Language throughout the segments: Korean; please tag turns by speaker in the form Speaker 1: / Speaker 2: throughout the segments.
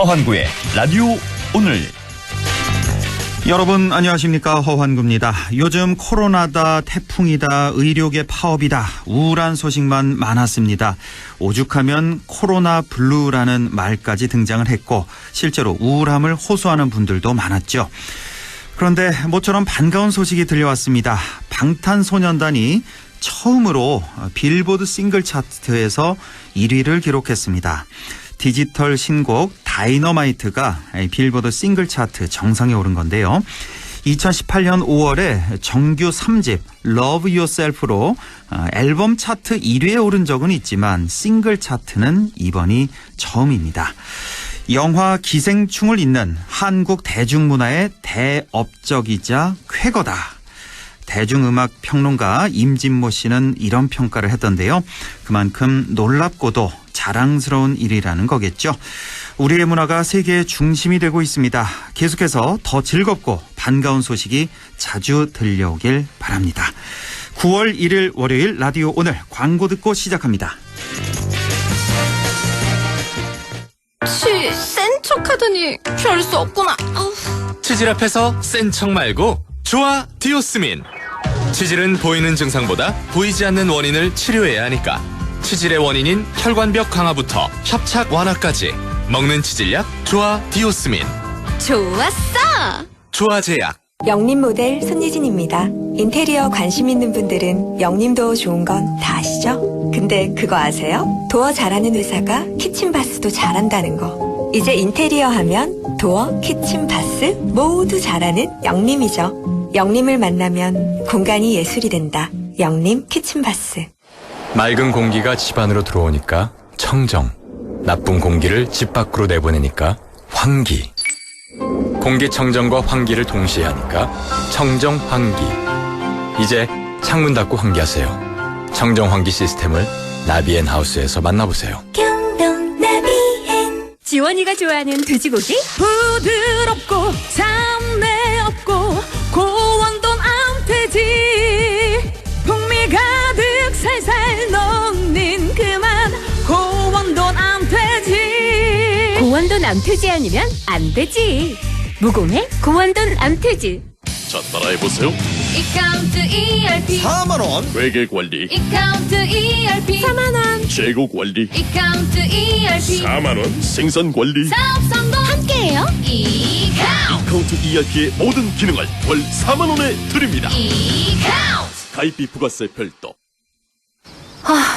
Speaker 1: 허환구의 라디오 오늘. 여러분 안녕하십니까, 허환구입니다. 요즘 코로나다, 태풍이다, 의료계 파업이다, 우울한 소식만 많았습니다. 오죽하면 코로나 블루라는 말까지 등장을 했고 실제로 우울함을 호소하는 분들도 많았죠. 그런데 모처럼 반가운 소식이 들려왔습니다. 방탄소년단이 처음으로 빌보드 싱글 차트에서 1위를 기록했습니다. 디지털 신곡 다이너마이트가 빌보드 싱글 차트 정상에 오른 건데요. 2018년 5월에 정규 3집 Love Yourself로 앨범 차트 1위에 오른 적은 있지만 싱글 차트는 이번이 처음입니다. 영화 기생충을 잇는 한국 대중문화의 대업적이자 쾌거다. 대중음악 평론가 임진모 씨는 이런 평가를 했던데요. 그만큼 놀랍고도 자랑스러운 일이라는 거겠죠. 우리의 문화가 세계의 중심이 되고 있습니다. 계속해서 더 즐겁고 반가운 소식이 자주 들려오길 바랍니다. 9월 1일 월요일 라디오 오늘 광고 듣고 시작합니다.
Speaker 2: 센 척하더니 별 수 없구나.
Speaker 3: 치질 앞에서 센 척 말고 좋아 디오스민. 치질은 보이는 증상보다 보이지 않는 원인을 치료해야 하니까 치질의 원인인 혈관벽 강화부터 협착 완화까지 먹는 치질약 좋아 디오스민.
Speaker 2: 좋았어.
Speaker 3: 좋아제약.
Speaker 4: 영림 모델 손예진입니다. 인테리어 관심 있는 분들은 영림도 좋은 건 다 아시죠? 근데 그거 아세요? 도어 잘하는 회사가 키친바스도 잘한다는 거. 이제 인테리어 하면 도어, 키친바스 모두 잘하는 영림이죠. 영림을 만나면 공간이 예술이 된다. 영림 키친바스.
Speaker 5: 맑은 공기가 집 안으로 들어오니까 청정, 나쁜 공기를 집 밖으로 내보내니까 환기. 공기청정과 환기를 동시에 하니까 청정환기. 이제 창문 닫고 환기하세요. 청정환기 시스템을 나비앤하우스에서 만나보세요.
Speaker 4: 경동 나비앤.
Speaker 2: 지원이가 좋아하는 돼지고기? 부드럽고 잡내 없고 고원돈 암돼지. 풍미 가득 살살 녹는 그만 고원돈 암돼지. 고원돈 암돼지 아니면 안 되지. 무공해 고원돈 암돼지.
Speaker 6: 자, 따라해보세요.
Speaker 2: 이카운트 ERP
Speaker 6: 4만원 회계관리,
Speaker 2: 이카운트 ERP 4만원
Speaker 6: 재고관리,
Speaker 2: 이카운트 ERP
Speaker 6: 4만원 생산관리.
Speaker 2: 사업 성공 함께해요. 이카운트
Speaker 6: 카운트 ERP의 모든 기능을 월 4만원에 드립니다. 가입비 부가세 별도.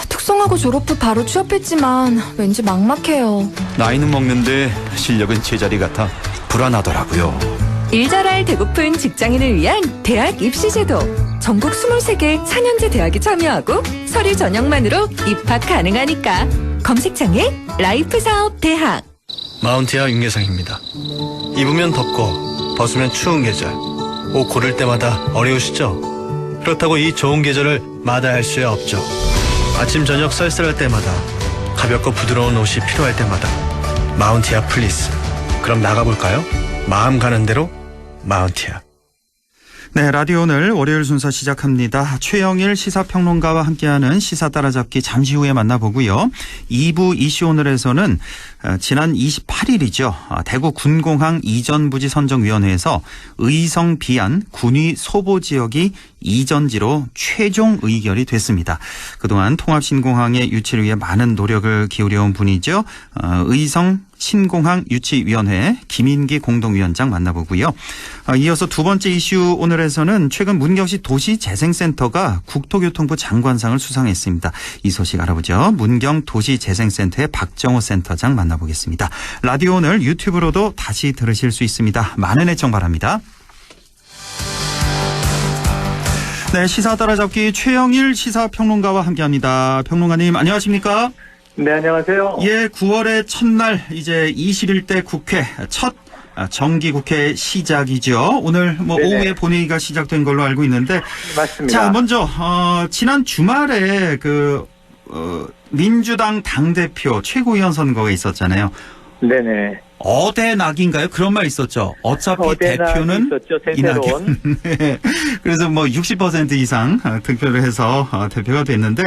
Speaker 7: 특성화고 졸업 후 바로 취업했지만 왠지 막막해요.
Speaker 8: 나이는 먹는데 실력은 제자리 같아 불안하더라고요.
Speaker 7: 일 잘할 배고픈 직장인을 위한 대학 입시제도. 전국 23개 4년제 대학에 참여하고 서류 전형만으로 입학 가능하니까. 검색창에 라이프사업 대학.
Speaker 9: 마운티아 윤계상입니다. 입으면 덥고 벗으면 추운 계절. 옷 고를 때마다 어려우시죠? 그렇다고 이 좋은 계절을 마다할 수 없죠. 아침 저녁 쌀쌀할 때마다, 가볍고 부드러운 옷이 필요할 때마다 마운티아 플리스. 그럼 나가볼까요? 마음 가는 대로 마운티아.
Speaker 1: 네, 라디오 오늘 월요일 순서 시작합니다. 최영일 시사평론가와 함께하는 시사 따라잡기 잠시 후에 만나보고요. 2부 이슈 오늘에서는 지난 28일이죠. 대구 군공항 이전부지 선정위원회에서 의성 비안 군위 소보 지역이 이전지로 최종 의결이 됐습니다. 그동안 통합신공항의 유치를 위해 많은 노력을 기울여온 분이죠. 의성 신공항 유치위원회 김인기 공동위원장 만나보고요. 이어서 두 번째 이슈 오늘에서는 최근 문경시 도시재생센터가 국토교통부 장관상을 수상했습니다. 이 소식 알아보죠. 문경 도시재생센터의 박정호 센터장 만나보겠습니다. 라디오 오늘 유튜브로도 다시 들으실 수 있습니다. 많은 애청 바랍니다. 네, 시사 따라잡기 최영일 시사평론가와 함께합니다. 평론가님 안녕하십니까?
Speaker 10: 네, 안녕하세요.
Speaker 1: 예, 9월의 첫날 이제 21대 국회 첫 정기국회 시작이죠. 오늘 네네. 오후에 본회의가 시작된 걸로 알고 있는데.
Speaker 10: 맞습니다.
Speaker 1: 자, 먼저 지난 주말에 민주당 당대표 최고위원 선거가 있었잖아요.
Speaker 10: 네네.
Speaker 1: 어대낙인가요? 그런 말 있었죠. 어차피
Speaker 10: 어대낙이
Speaker 1: 대표는
Speaker 10: 있었죠. 대세론.
Speaker 1: 이낙연. 네. 그래서 뭐 60% 이상 득표를 해서 대표가 됐는데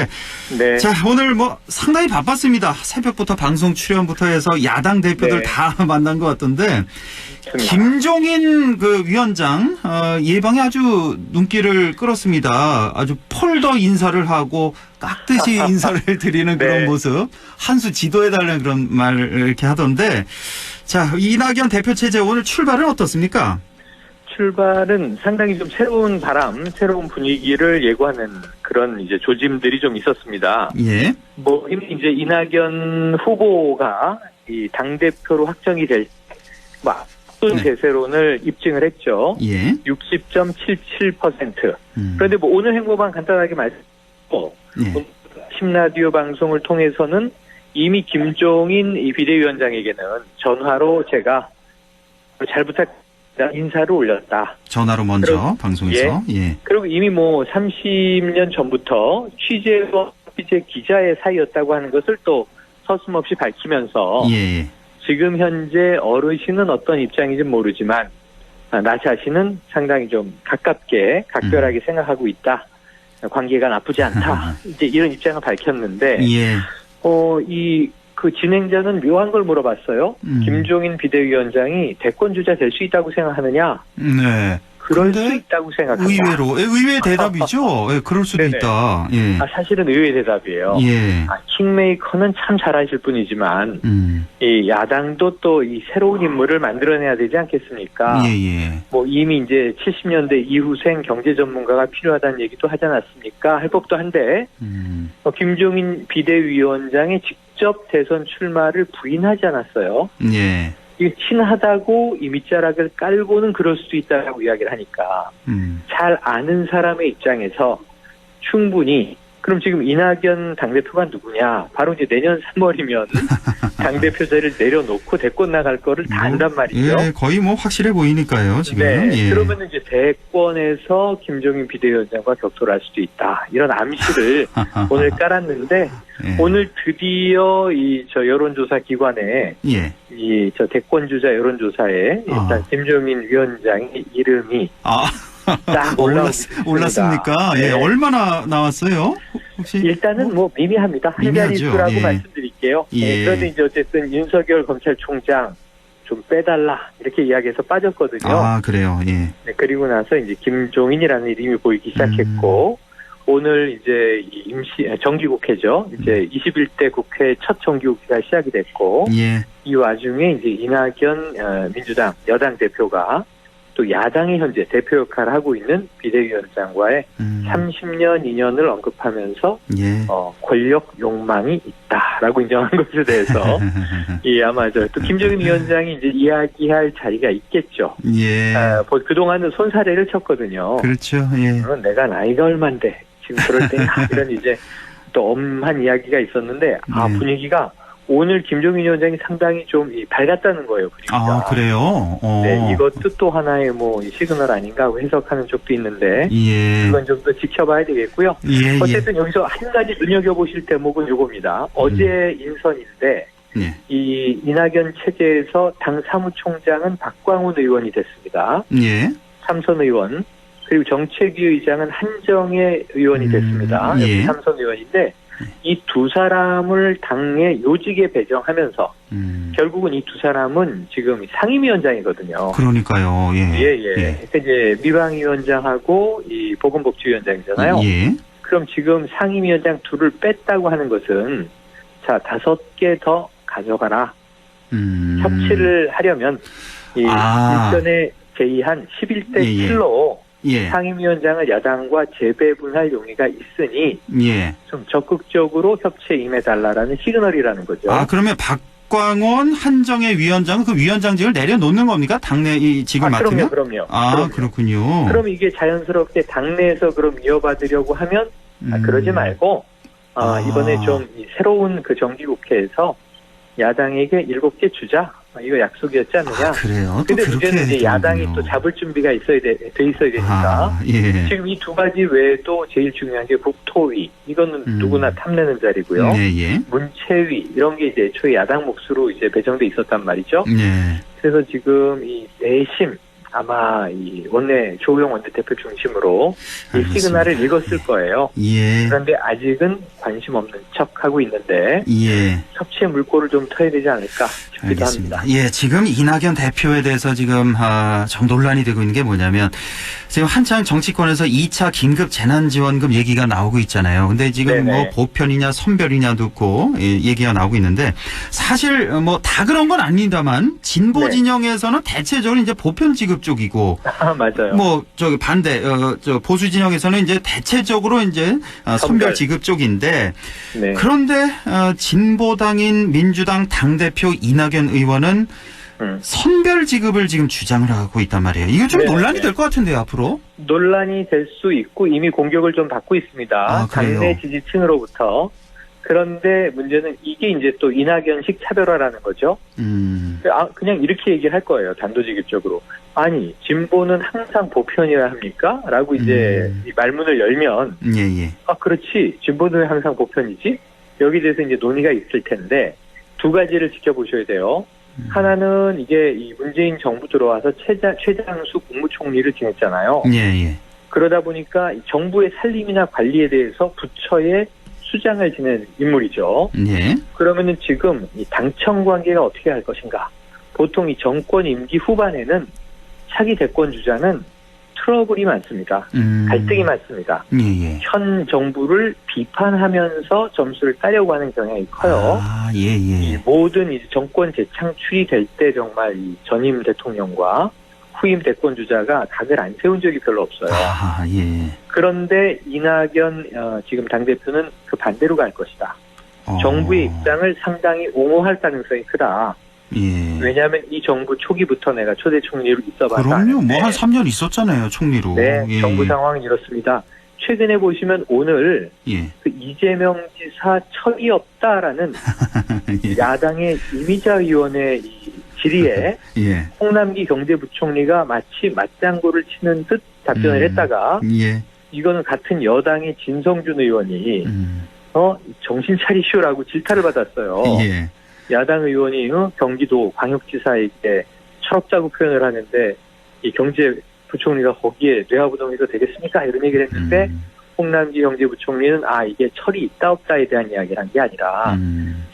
Speaker 10: 네.
Speaker 1: 자, 오늘 뭐 상당히 바빴습니다. 새벽부터 방송 출연부터 해서 야당 대표들
Speaker 10: 네.
Speaker 1: 다 만난 것 같던데
Speaker 10: 좋습니다.
Speaker 1: 김종인 그 위원장 예방에 아주 눈길을 끌었습니다. 아주 폴더 인사를 하고 깍듯이 인사를 드리는 그런
Speaker 10: 네.
Speaker 1: 모습, 한 수 지도해달라는 그런 말을 이렇게 하던데, 자, 이낙연 대표 체제 오늘 출발은 어떻습니까?
Speaker 10: 출발은 상당히 좀 새로운 바람, 새로운 분위기를 예고하는 그런 이제 조짐들이 좀 있었습니다.
Speaker 1: 예,
Speaker 10: 뭐 이미 이제 이낙연 후보가 이 당 대표로 확정이 될 앞선
Speaker 1: 네.
Speaker 10: 대세론을 입증을 했죠.
Speaker 1: 예.
Speaker 10: 60.77%. 그런데 뭐 오늘 행보만 간단하게 말씀드리고
Speaker 1: 예.
Speaker 10: 심라디오 방송을 통해서는 이미 김종인 이 비대위원장에게는 전화로 제가 잘 부탁드립니다 인사를 올렸다.
Speaker 1: 전화로 먼저
Speaker 10: 그리고,
Speaker 1: 방송에서. 예.
Speaker 10: 그리고 이미 뭐 30년 전부터 취재와 취재 기자의 사이였다고 하는 것을 또 서슴없이 밝히면서
Speaker 1: 예.
Speaker 10: 지금 현재 어르신은 어떤 입장인지 모르지만 나 자신은 상당히 좀 가깝게 각별하게 생각하고 있다. 관계가 나쁘지 않다. 이제 이런 입장을 밝혔는데
Speaker 1: 예.
Speaker 10: 그 진행자는 묘한 걸 물어봤어요.
Speaker 1: 음.
Speaker 10: 김종인 비대위원장이 대권 주자 될 수 있다고 생각하느냐?
Speaker 1: 네.
Speaker 10: 그럴
Speaker 1: 근데
Speaker 10: 수 있다고 생각한다.
Speaker 1: 의외로, 의외의 대답이죠. 예, 그럴 수도
Speaker 10: 네네.
Speaker 1: 있다. 예.
Speaker 10: 사실은 의외의 대답이에요.
Speaker 1: 예.
Speaker 10: 킹메이커는 참 잘하실 분이지만 이 야당도 또 이 새로운 인물을 만들어내야 되지 않겠습니까?
Speaker 1: 예.
Speaker 10: 뭐 이미 이제 70년대 이후생 경제 전문가가 필요하다는 얘기도 하지 않았습니까? 할 법도 한데 김종인 비대위원장이 직접 대선 출마를 부인하지 않았어요.
Speaker 1: 예.
Speaker 10: 이게 친하다고 이 밑자락을 깔고는 그럴 수도 있다고 이야기를 하니까 잘 아는 사람의 입장에서 충분히 그럼 지금 이낙연 당대표가 누구냐? 바로 이제 내년 3월이면 당대표제를 내려놓고 대권 나갈 거를 다 안단 말이죠.
Speaker 1: 예, 거의 뭐 확실해 보이니까요, 지금.
Speaker 10: 네,
Speaker 1: 예.
Speaker 10: 그러면 이제 대권에서 김종인 비대위원장과 격돌할 수도 있다. 이런 암시를 오늘 깔았는데
Speaker 1: 예.
Speaker 10: 오늘 드디어 저 여론조사 기관에
Speaker 1: 예.
Speaker 10: 저 대권 주자 여론조사에 일단 김종인 위원장의 이름이 딱
Speaker 1: 올랐습니까?
Speaker 10: 네.
Speaker 1: 예, 얼마나 나왔어요? 혹시?
Speaker 10: 일단은 뭐 미미합니다. 한 자릿수라고
Speaker 1: 예.
Speaker 10: 말씀드릴게요.
Speaker 1: 예.
Speaker 10: 네, 그런데 이제 어쨌든 윤석열 검찰총장 좀 빼달라 이렇게 이야기해서 빠졌거든요.
Speaker 1: 아, 그래요. 예.
Speaker 10: 네, 그리고 나서 이제 김종인이라는 이름이 보이기 시작했고 오늘 이제 정기국회죠. 이제 21대 국회 첫 정기국회가 시작이 됐고
Speaker 1: 예.
Speaker 10: 이 와중에 이제 이낙연 민주당 여당 대표가 또 야당이 현재 대표 역할을 하고 있는 비대위원장과의 30년 인연을 언급하면서
Speaker 1: 예.
Speaker 10: 권력 욕망이 있다라고 인정한 것에 대해서 아마 또 김종인 위원장이 이제 이야기할 자리가 있겠죠.
Speaker 1: 예.
Speaker 10: 그동안은 손사래를 쳤거든요.
Speaker 1: 그렇죠. 예.
Speaker 10: 그럼 내가 나이가 얼만데 지금 그럴 때냐 이런 이제 또 엄한 이야기가 있었는데 분위기가 오늘 김종인 위원장이 상당히 좀 밝았다는 거예요. 분위기가.
Speaker 1: 아, 그래요?
Speaker 10: 네, 이것도 또 하나의 뭐 시그널 아닌가 하고 해석하는 쪽도 있는데
Speaker 1: 예.
Speaker 10: 그건 좀 더 지켜봐야 되겠고요.
Speaker 1: 예.
Speaker 10: 어쨌든 여기서 한 가지 눈여겨보실 대목은 요겁니다. 어제 인선인데
Speaker 1: 예.
Speaker 10: 이 이낙연 체제에서 당 사무총장은 박광훈 의원이 됐습니다.
Speaker 1: 예.
Speaker 10: 삼선 의원. 그리고 정책위 의장은 한정혜 의원이 됐습니다.
Speaker 1: 예.
Speaker 10: 삼선 의원인데 이 두 사람을 당의 요직에 배정하면서 결국은 이 두 사람은 지금 상임위원장이거든요.
Speaker 1: 그러니까요. 예.
Speaker 10: 예. 그러니까 이제 미방위원장하고 이 보건복지위원장이잖아요.
Speaker 1: 예.
Speaker 10: 그럼 지금 상임위원장 둘을 뺐다고 하는 것은 자 5개 더 가져가라. 협치를 하려면 이 일전에 제의한 11대 7로 상임위원장을 야당과 재배분할 용의가 있으니 좀 적극적으로 협치에 임해달라라는 시그널이라는 거죠.
Speaker 1: 아, 그러면 박광원 한정혜 위원장은 그 위원장직을 내려놓는 겁니까? 당내 직을 맡으면?
Speaker 10: 그럼요.
Speaker 1: 아, 그렇군요.
Speaker 10: 그럼 이게 자연스럽게 당내에서 그럼 이어받으려고 하면 그러지 말고 이번에 좀 새로운 그 정기국회에서 야당에게 7개 주자. 이거 약속이었지 않느냐.
Speaker 1: 그래요?
Speaker 10: 근데 문제는 이제 야당이 또 잡을 준비가 돼 있어야 되니까.
Speaker 1: 예.
Speaker 10: 지금 이 두 가지 외에도 제일 중요한 게 국토위. 이거는 누구나 탐내는 자리고요.
Speaker 1: 예.
Speaker 10: 문체위 이런 게 이제 애초에 야당 몫으로 이제 배정돼 있었단 말이죠.
Speaker 1: 예.
Speaker 10: 그래서 지금 이 내심 아마 이 조호영 원내대표 중심으로 이
Speaker 1: 알겠습니다.
Speaker 10: 시그널을 읽었을 거예요.
Speaker 1: 예.
Speaker 10: 그런데 아직은 관심 없는 척 하고 있는데
Speaker 1: 예.
Speaker 10: 협치의 물꼬를 좀 터야 되지 않을까 싶기도
Speaker 1: 알겠습니다.
Speaker 10: 합니다.
Speaker 1: 예, 지금 이낙연 대표에 대해서 지금 좀 논란이 되고 있는 게 뭐냐면 지금 한창 정치권에서 2차 긴급 재난지원금 얘기가 나오고 있잖아요. 근데 지금
Speaker 10: 네네.
Speaker 1: 뭐 보편이냐 선별이냐 듣고 얘기가 나오고 있는데 사실 뭐 다 그런 건 아닙니다만 진보
Speaker 10: 네.
Speaker 1: 진영에서는 대체적으로 이제 보편 지급 쪽이고
Speaker 10: 맞아요.
Speaker 1: 뭐 저기 반대 저 보수 진영에서는 이제 대체적으로 이제 선별 지급 쪽인데
Speaker 10: 네.
Speaker 1: 그런데 진보당인 민주당 당대표 이낙연 의원은 선별 지급을 지금 주장을 하고 있단 말이에요. 이거 좀
Speaker 10: 네,
Speaker 1: 논란이
Speaker 10: 네.
Speaker 1: 될 것 같은데요, 앞으로.
Speaker 10: 논란이 될 수 있고 이미 공격을 좀 받고 있습니다.
Speaker 1: 그래요?
Speaker 10: 당내 지지층으로부터. 그런데 문제는 이게 이제 또 이낙연식 차별화라는 거죠. 그냥 이렇게 얘기를 할 거예요. 단도직입적으로. 아니, 진보는 항상 보편이어야 합니까? 라고 이제 이 말문을 열면
Speaker 1: 예.
Speaker 10: 그렇지. 진보는 왜 항상 보편이지? 여기 대해서 이제 논의가 있을 텐데 두 가지를 지켜보셔야 돼요. 하나는 이게 이 문재인 정부 들어와서 최장수 국무총리를 지냈잖아요.
Speaker 1: 예.
Speaker 10: 그러다 보니까 이 정부의 살림이나 관리에 대해서 부처의 수장을 지낸 인물이죠.
Speaker 1: 예.
Speaker 10: 그러면은 지금 이 당청 관계가 어떻게 할 것인가? 보통 이 정권 임기 후반에는 차기 대권 주자는 트러블이 많습니다. 갈등이 많습니다.
Speaker 1: 예.
Speaker 10: 현 정부를 비판하면서 점수를 따려고 하는 경향이 커요.
Speaker 1: 예.
Speaker 10: 이 모든 이제 정권 재창출이 될 때 정말 이 전임 대통령과 후임 대권 주자가 각을 안 세운 적이 별로 없어요.
Speaker 1: 예.
Speaker 10: 그런데 이낙연 지금 당대표는 그 반대로 갈 것이다. 정부의 입장을 상당히 옹호할 가능성이 크다.
Speaker 1: 예.
Speaker 10: 왜냐하면 이 정부 초기부터 내가 초대 총리로 있어봤다.
Speaker 1: 그럼요. 뭐 한 3년 있었잖아요, 총리로.
Speaker 10: 네,
Speaker 1: 예.
Speaker 10: 정부 상황은 이렇습니다. 최근에 보시면 오늘
Speaker 1: 예.
Speaker 10: 그 이재명 지사 철이 없다라는
Speaker 1: 예.
Speaker 10: 야당의 이미자 의원의 이 질의에
Speaker 1: 예.
Speaker 10: 홍남기 경제부총리가 마치 맞장구를 치는 듯 답변을 했다가
Speaker 1: 예.
Speaker 10: 이거는 같은 여당의 진성준 의원이 정신 차리시오라고 질타를 받았어요.
Speaker 1: 예.
Speaker 10: 야당 의원이 경기도 광역지사에게 철없다고 표현을 하는데 이 경제부총리가 거기에 뇌하부동이도 되겠습니까? 이런 얘기를 했는데 홍남기 경제부총리는 이게 철이 있다 없다에 대한 이야기를 한 게 아니라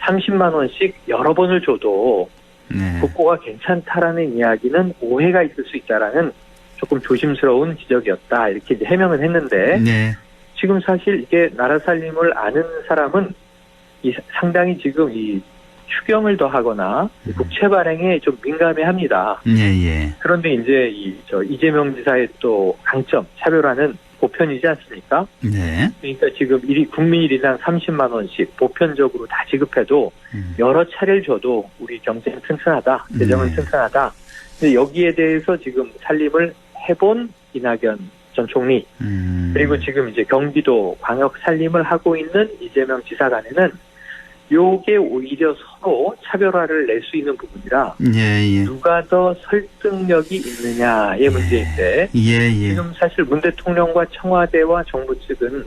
Speaker 10: 30만 원씩 여러 번을 줘도
Speaker 1: 네.
Speaker 10: 국고가 괜찮다라는 이야기는 오해가 있을 수 있다라는 조금 조심스러운 지적이었다. 이렇게 이제 해명을 했는데
Speaker 1: 네.
Speaker 10: 지금 사실 이게 나라 살림을 아는 사람은 상당히 지금 이 추경을 더하거나 국채 발행에 좀 민감해합니다.
Speaker 1: 예.
Speaker 10: 그런데 이제 이재명 지사의 또 강점 차별화는 보편이지 않습니까?
Speaker 1: 네.
Speaker 10: 그러니까 지금 국민 1인당 30만 원씩 보편적으로 다 지급해도 여러 차례를 줘도 우리 경제는 튼튼하다, 재정은 튼튼하다. 근데 여기에 대해서 지금 살림을 해본 이낙연 전 총리 그리고 지금 이제 경기도 광역 살림을 하고 있는 이재명 지사 간에는 요게 오히려 서로 차별화를 낼 수 있는 부분이라
Speaker 1: 예.
Speaker 10: 누가 더 설득력이 있느냐의 문제인데
Speaker 1: 예.
Speaker 10: 지금 사실 문 대통령과 청와대와 정부 측은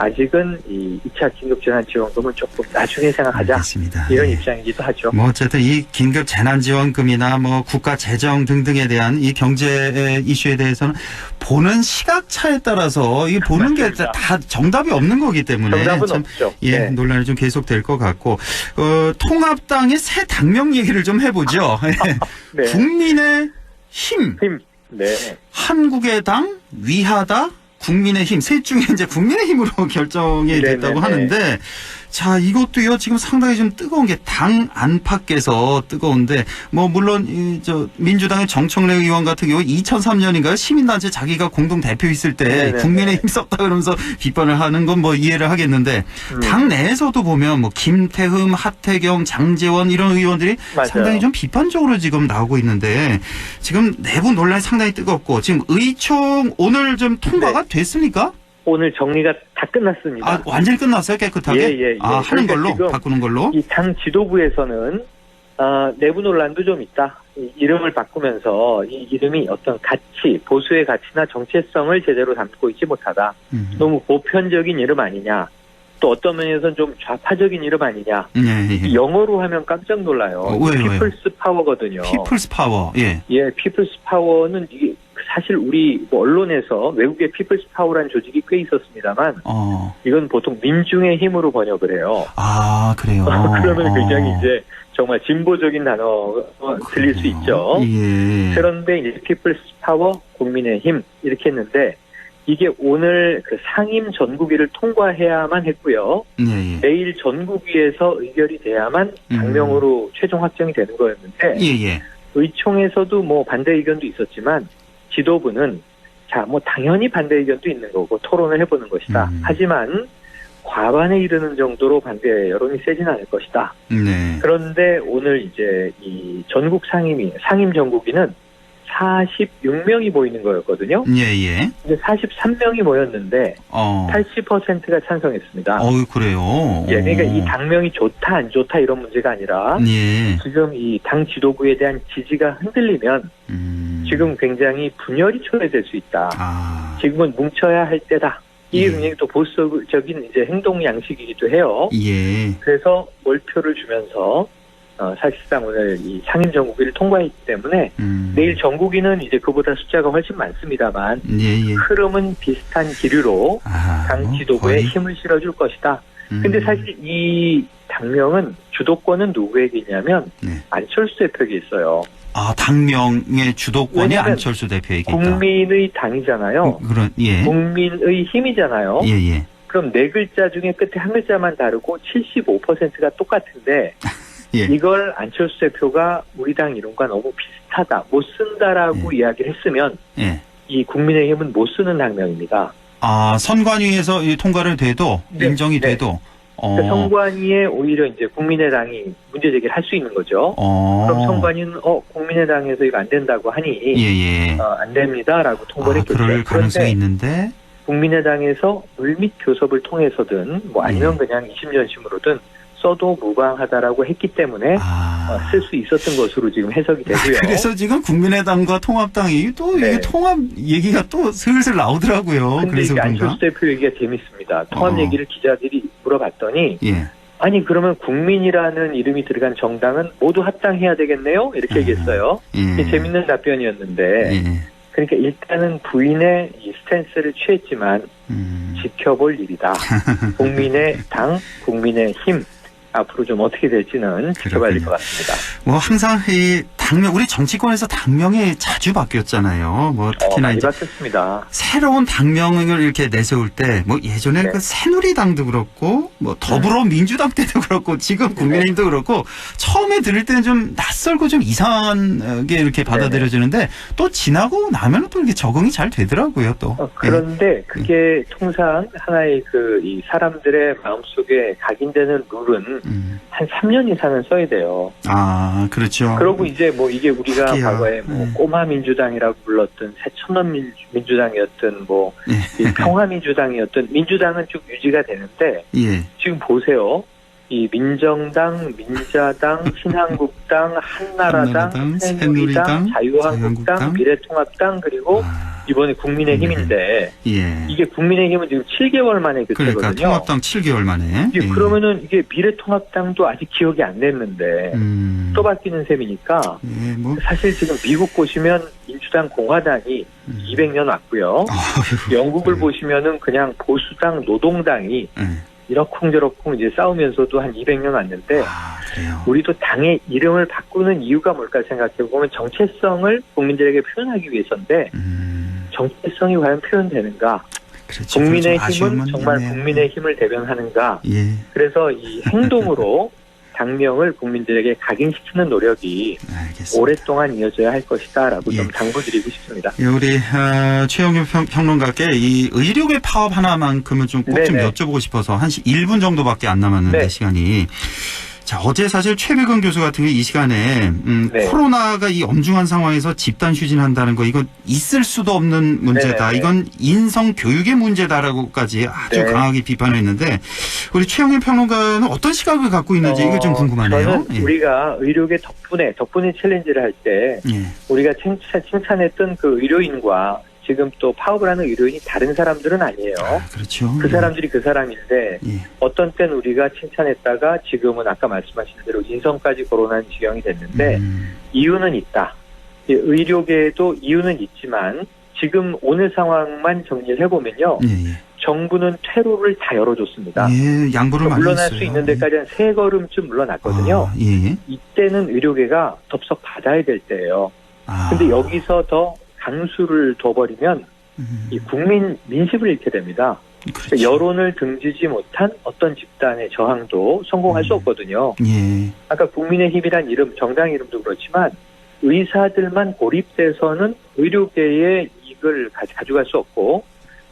Speaker 10: 아직은 이 2차 긴급재난지원금은 조금 나중에 생각하자.
Speaker 1: 알겠습니다.
Speaker 10: 이런
Speaker 1: 예.
Speaker 10: 입장이기도 하죠.
Speaker 1: 뭐 어쨌든 이 긴급 재난지원금이나 뭐 국가 재정 등등에 대한 이 경제 이슈에 대해서는 보는 시각차에 따라서 이 보는 게 다 정답이 없는 거기 때문에
Speaker 10: 정답은 없죠.
Speaker 1: 예,
Speaker 10: 네.
Speaker 1: 논란이 좀 계속될 것 같고 통합당의 새 당명 얘기를 좀 해보죠.
Speaker 10: 네.
Speaker 1: 국민의 힘,
Speaker 10: 네.
Speaker 1: 한국의 당, 위하다. 국민의힘 셋 중에 이제 국민의힘으로 결정이 됐다고 하는데 자 이것도요 지금 상당히 좀 뜨거운 게 당 안팎에서 뜨거운데 뭐 물론 민주당의 정청래 의원 같은 경우 2003년인가요 시민단체 자기가 공동 대표 있을 때 국민의힘 썼다 그러면서 비판을 하는 건 뭐 이해를 하겠는데 당 내에서도 보면 뭐 김태흠, 하태경, 장제원 이런 의원들이
Speaker 10: 맞아요.
Speaker 1: 상당히 좀 비판적으로 지금 나오고 있는데 지금 내부 논란이 상당히 뜨겁고 지금 의총 오늘 좀 통과가 됐습니까?
Speaker 10: 오늘 정리가 다 끝났습니다.
Speaker 1: 완전히 끝났어요? 깨끗하게?
Speaker 10: 예.
Speaker 1: 하는 걸로?
Speaker 10: 그러니까
Speaker 1: 바꾸는 걸로?
Speaker 10: 이 당 지도부에서는 내부 논란도 좀 있다. 이 이름을 바꾸면서 이 이름이 어떤 가치, 보수의 가치나 정체성을 제대로 담고 있지 못하다. 너무 보편적인 이름 아니냐. 또 어떤 면에서는 좀 좌파적인 이름 아니냐.
Speaker 1: 예.
Speaker 10: 영어로 하면 깜짝 놀라요.
Speaker 1: 왜요?
Speaker 10: 피플스 파워거든요.
Speaker 1: 피플스 파워. 예.
Speaker 10: 예, 피플스 파워는 이게 사실 우리 뭐 언론에서 외국의 피플스 파워라는 조직이 꽤 있었습니다만 이건 보통 민중의 힘으로 번역을 해요.
Speaker 1: 아, 그래요.
Speaker 10: 그러면 굉장히 이제 정말 진보적인 단어 들릴 수 있죠.
Speaker 1: 예.
Speaker 10: 그런데 이제 피플스 파워, 국민의 힘 이렇게 했는데 이게 오늘 그 상임 전국위를 통과해야만 했고요.
Speaker 1: 예.
Speaker 10: 내일 전국위에서 의결이 돼야만 당명으로 최종 확정이 되는 거였는데
Speaker 1: 예.
Speaker 10: 의총에서도 뭐 반대 의견도 있었지만 지도부는 자, 뭐 당연히 반대 의견도 있는 거고 토론을 해보는 것이다. 하지만 과반에 이르는 정도로 반대 여론이 세진 않을 것이다.
Speaker 1: 네.
Speaker 10: 그런데 오늘 이제 이 전국 상임 전국위는 46명이 모이는 거였거든요.
Speaker 1: 예.
Speaker 10: 이제 43명이 모였는데 80%가 찬성했습니다.
Speaker 1: 그래요.
Speaker 10: 예, 그러니까 이 당명이 좋다 안 좋다 이런 문제가 아니라
Speaker 1: 예.
Speaker 10: 지금 이 당 지도부에 대한 지지가 흔들리면 지금 굉장히 분열이 초래될 수 있다. 지금은 뭉쳐야 할 때다. 이게 굉장히 또 보수적인 이제 행동 양식이기도 해요.
Speaker 1: 예.
Speaker 10: 그래서 몰표를 주면서 사실상 오늘 이 상임 전국위를 통과했기 때문에 내일 전국위는 이제 그보다 숫자가 훨씬 많습니다만
Speaker 1: 예.
Speaker 10: 흐름은 비슷한 기류로 당 지도부에 힘을 실어줄 것이다. 근데 사실 이 당명은 주도권은 누구에게 있냐면 안철수 대표에게 있어요.
Speaker 1: 당명의 주도권이 안철수 대표에게 있다.
Speaker 10: 국민의 당이잖아요.
Speaker 1: 예.
Speaker 10: 국민의 힘이잖아요.
Speaker 1: 예.
Speaker 10: 그럼 네 글자 중에 끝에 한 글자만 다르고 75%가 똑같은데
Speaker 1: 예.
Speaker 10: 이걸 안철수 대표가 우리 당 이름과 너무 비슷하다, 못 쓴다라고 이야기를 했으면 이 국민의힘은 못 쓰는 당명입니다.
Speaker 1: 선관위에서 통과를 돼도 인정이 돼도
Speaker 10: 그러니까 선관위에 오히려 이제 국민의당이 문제 제기를 할 수 있는 거죠. 그럼 선관위는 국민의당에서 이거 안 된다고 하니 안 됩니다라고 통보를 했겠죠.
Speaker 1: 그럴 가능성이 있는데
Speaker 10: 국민의당에서 물밑 교섭을 통해서든 뭐 아니면 그냥 20년심으로든 써도 무방하다라고 했기 때문에 쓸 수 있었던 것으로 지금 해석이 되고요.
Speaker 1: 그래서 지금 국민의당과 통합당이 또 이게 통합 얘기가 또 슬슬 나오더라고요. 그래서 그런가?
Speaker 10: 안철수 대표 얘기가 재밌습니다. 통합 얘기를 기자들이 물어봤더니 아니 그러면 국민이라는 이름이 들어간 정당은 모두 합당해야 되겠네요? 이렇게 얘기했어요. 재밌는 답변이었는데 그러니까 일단은 부인의 이 스탠스를 취했지만 지켜볼 일이다. 국민의 당, 국민의 힘 앞으로 좀 어떻게 될지는 지켜봐야 될 것 같습니다.
Speaker 1: 뭐 항상 이 당명 우리 정치권에서 당명이 자주 바뀌었잖아요. 뭐 특히나
Speaker 10: 많이
Speaker 1: 이제
Speaker 10: 바뀌었습니다.
Speaker 1: 새로운 당명을 이렇게 내세울 때 뭐 예전에 그 새누리당도 그렇고 뭐 더불어민주당 때도 그렇고 지금 국민의힘도 그렇고 처음에 들을 때는 좀 낯설고 좀 이상하게 이렇게 받아들여지는데 또 지나고 나면 또 이렇게 적응이 잘 되더라고요. 또
Speaker 10: 그런데 그게 통상 하나의 이 사람들의 마음속에 각인되는 룰은 한 3년 이상은 써야 돼요.
Speaker 1: 그렇죠.
Speaker 10: 그러고 이제 뭐 이게 우리가 과거에 뭐 꼬마 민주당이라고 불렀던 새천년 민주당이었던 뭐 이 평화민주당이었던 민주당은 쭉 유지가 되는데 지금 보세요. 이 민정당, 민자당, 신한국당, 한나라당, 새누리당, 자유한국당, 미래통합당 그리고 이번에 국민의힘인데 이게 국민의힘은 지금 7개월 만에 교체거든요.
Speaker 1: 그러니까 통합당 7개월 만에.
Speaker 10: 그러면은 이게 미래통합당도 아직 기억이 안 됐는데 또 바뀌는 셈이니까 사실 지금 미국 보시면 민주당 공화당이 200년 왔고요. 영국을 보시면은 그냥 보수당 노동당이 이러쿵저러쿵 이제 싸우면서도 한 200년 왔는데 우리도 당의 이름을 바꾸는 이유가 뭘까 생각해보면 정체성을 국민들에게 표현하기 위해서인데 정체성이 과연 표현되는가?
Speaker 1: 그렇죠.
Speaker 10: 국민의힘은 정말 국민의 힘을 대변하는가? 그래서 이 행동으로 당명을 국민들에게 각인시키는 노력이 오랫동안 이어져야 할 것이다라고 좀 당부드리고 싶습니다.
Speaker 1: 우리 최영일 평론가께 이 의료계 파업 하나만큼은 좀 꼭 좀 여쭤보고 싶어서 한 1분 정도밖에 안 남았는데 시간이. 자, 어제 사실 최백은 교수 같은 게 이 시간에
Speaker 10: 네.
Speaker 1: 코로나가 이 엄중한 상황에서 집단 휴진한다는 거 이건 있을 수도 없는 문제다.
Speaker 10: 네.
Speaker 1: 이건 인성 교육의 문제다라고까지 아주
Speaker 10: 네.
Speaker 1: 강하게 비판했는데 우리 최영일 평론가는 어떤 시각을 갖고 있는지 이거 좀 궁금하네요.
Speaker 10: 저는
Speaker 1: 예.
Speaker 10: 우리가 의료계 덕분에 챌린지를 할 때
Speaker 1: 예.
Speaker 10: 우리가 칭찬했던 그 의료인과 지금 또 파업을 하는 의료인이 다른 사람들은 아니에요.
Speaker 1: 그렇죠.
Speaker 10: 그 사람들이 그 사람인데
Speaker 1: 예.
Speaker 10: 어떤 땐 우리가 칭찬했다가 지금은 아까 말씀하신 대로 인성까지 거론한 지경이 됐는데 이유는 있다. 의료계에도 이유는 있지만 지금 오늘 상황만 정리를 해보면요.
Speaker 1: 예.
Speaker 10: 정부는 퇴로를 다 열어줬습니다.
Speaker 1: 예, 양보를 많이
Speaker 10: 물러날
Speaker 1: 했어요.
Speaker 10: 수 있는 데까지 한 3걸음쯤 물러났거든요.
Speaker 1: 아, 예.
Speaker 10: 이때는 의료계가 덥석 받아야 될 때예요.
Speaker 1: 아.
Speaker 10: 근데 여기서 더 강수를 둬버리면 이 국민 민심을 잃게 됩니다.
Speaker 1: 그렇죠.
Speaker 10: 그러니까 여론을 등지지 못한 어떤 집단의 저항도 성공할 수 없거든요.
Speaker 1: 예.
Speaker 10: 아까 국민의힘이란 이름, 정당 이름도 그렇지만 의사들만 고립돼서는 의료계의 이익을 가져갈 수 없고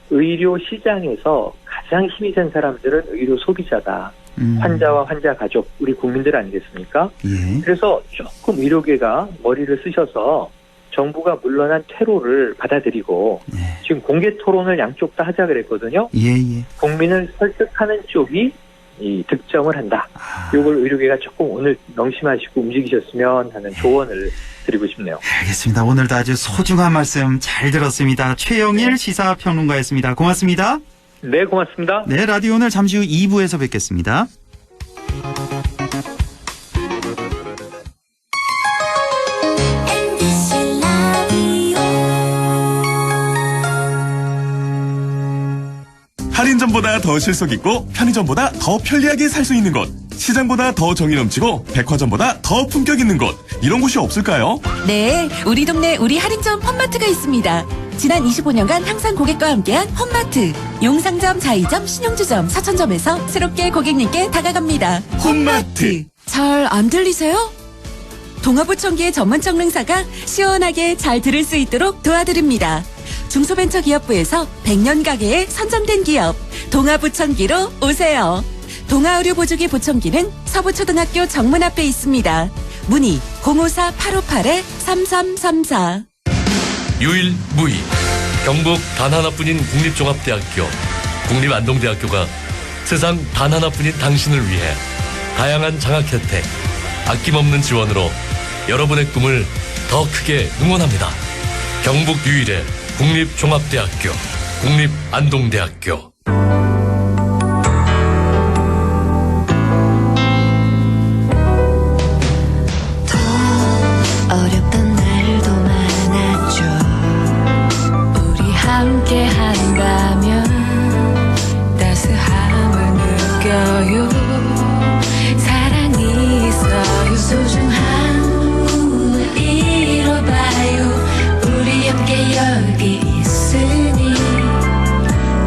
Speaker 10: 의료 시장에서 가장 힘이 센 사람들은 의료 소비자다. 환자와 환자 가족, 우리 국민들 아니겠습니까?
Speaker 1: 예.
Speaker 10: 그래서 조금 의료계가 머리를 쓰셔서 정부가 물러난 퇴로를 받아들이고 지금 공개 토론을 양쪽 다 하자 그랬거든요.
Speaker 1: 예.
Speaker 10: 국민을 설득하는 쪽이 이 득점을 한다. 이걸 의료계가 조금 오늘 명심하시고 움직이셨으면 하는 조언을 드리고 싶네요.
Speaker 1: 알겠습니다. 오늘도 아주 소중한 말씀 잘 들었습니다. 최영일 시사평론가였습니다. 고맙습니다.
Speaker 10: 네, 고맙습니다.
Speaker 1: 네, 라디오 오늘 잠시 후 2부에서 뵙겠습니다.
Speaker 6: 할인점보다 더 실속 있고 편의점보다 더 편리하게 살 수 있는 곳. 시장보다 더 정이 넘치고 백화점보다 더 품격 있는 곳. 이런 곳이 없을까요?
Speaker 11: 네, 우리 동네 우리 할인점 홈마트가 있습니다. 지난 25년간 항상 고객과 함께한 홈마트. 용상점, 자이점, 신용주점, 사천점에서 새롭게 고객님께 다가갑니다.
Speaker 6: 홈마트.
Speaker 11: 잘 안 들리세요? 동아부천기의 전문 청릉사가 시원하게 잘 들을 수 있도록 도와드립니다. 중소벤처기업부에서 100년 가게에 선정된 기업 동아부천기로 오세요. 동아의료보조기 보청기는 서부초등학교 정문 앞에 있습니다. 문의 054-858-3334.
Speaker 12: 유일무이 경북 단 하나뿐인 국립종합대학교 국립안동대학교가 세상 단 하나뿐인 당신을 위해 다양한 장학 혜택 아낌없는 지원으로 여러분의 꿈을 더 크게 응원합니다. 경북 유일의 국립종합대학교 국립안동대학교.
Speaker 2: 어렵던 날도 많았죠. 우리 함께 한다면 따스함을 느껴요. 사랑이 있어요. 소중한 꿈을 이뤄봐요. 우리 함께 여기 있으니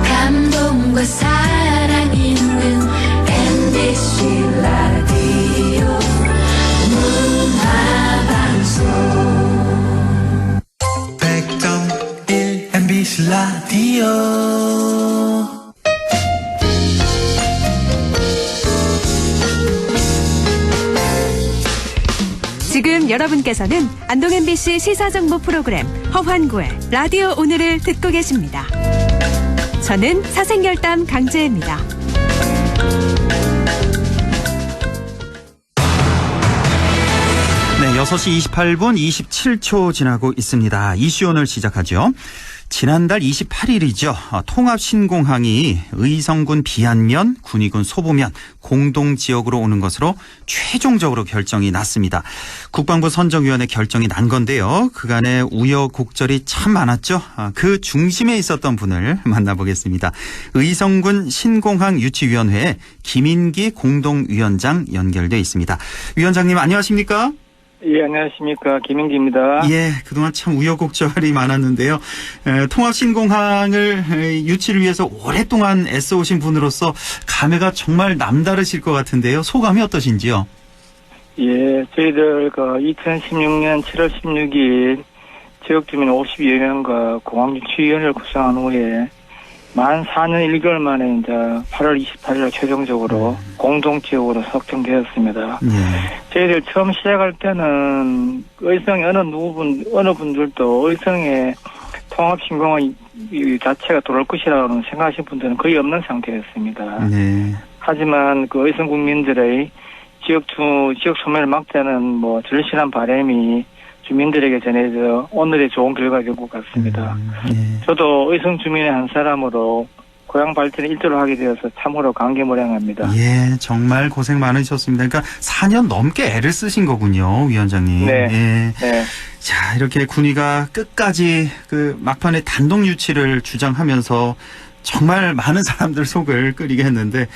Speaker 2: 감동과 사랑 있는 MBC 라디오 문화방송
Speaker 13: 100.1 MBC 라디오.
Speaker 14: 지금 여러분께서는 안동 MBC 시사정보 프로그램 허환구의 라디오 오늘을 듣고 계십니다. 저는 사생결담 강재입니다.
Speaker 1: 네, 6시 28분 27초 지나고 있습니다. 이슈 오늘 시작하죠. 지난달 28일이죠. 통합신공항이 의성군 비안면, 군위군 소보면 공동지역으로 오는 것으로 최종적으로 결정이 났습니다. 국방부 선정위원회 결정이 난 건데요. 그간의 우여곡절이 참 많았죠. 그 중심에 있었던 분을 만나보겠습니다. 의성군 신공항 유치위원회 김인기 공동위원장 연결돼 있습니다. 위원장님 안녕하십니까?
Speaker 15: 예, 안녕하십니까. 김인기입니다.
Speaker 1: 예, 그동안 참 우여곡절이 많았는데요. 통합신공항을 유치를 위해서 오랫동안 애써오신 분으로서 감회가 정말 남다르실 것 같은데요. 소감이 어떠신지요?
Speaker 15: 예, 저희들 2016년 7월 16일 지역주민 50여 명과 공항유치위원회를 구성한 후에 만 4년 1개월 만에 이제 8월 28일 최종적으로 공동지역으로 석정되었습니다. 저희들 처음 시작할 때는 의성의 어느 분들도 의성의 통합신공화 자체가 돌아올 것이라고 생각하시는 분들은 거의 없는 상태였습니다. 하지만 그 의성 국민들의 지역 소멸을 막자는 뭐 절실한 바람이 주민들에게 전해져 오늘의 좋은 결과가 된 것 같습니다. 저도 의성 주민의 한 사람으로 고향 발전에 일조를 하게 되어서 참으로 감개무량합니다.
Speaker 1: 예, 정말 고생 많으셨습니다. 그러니까 4년 넘게 애를 쓰신 거군요, 위원장님.
Speaker 15: 네.
Speaker 1: 예.
Speaker 15: 네.
Speaker 1: 자, 이렇게 군의가 끝까지 그 막판에 단독 유치를 주장하면서 정말 많은 사람들 속을 끓이게 했는데,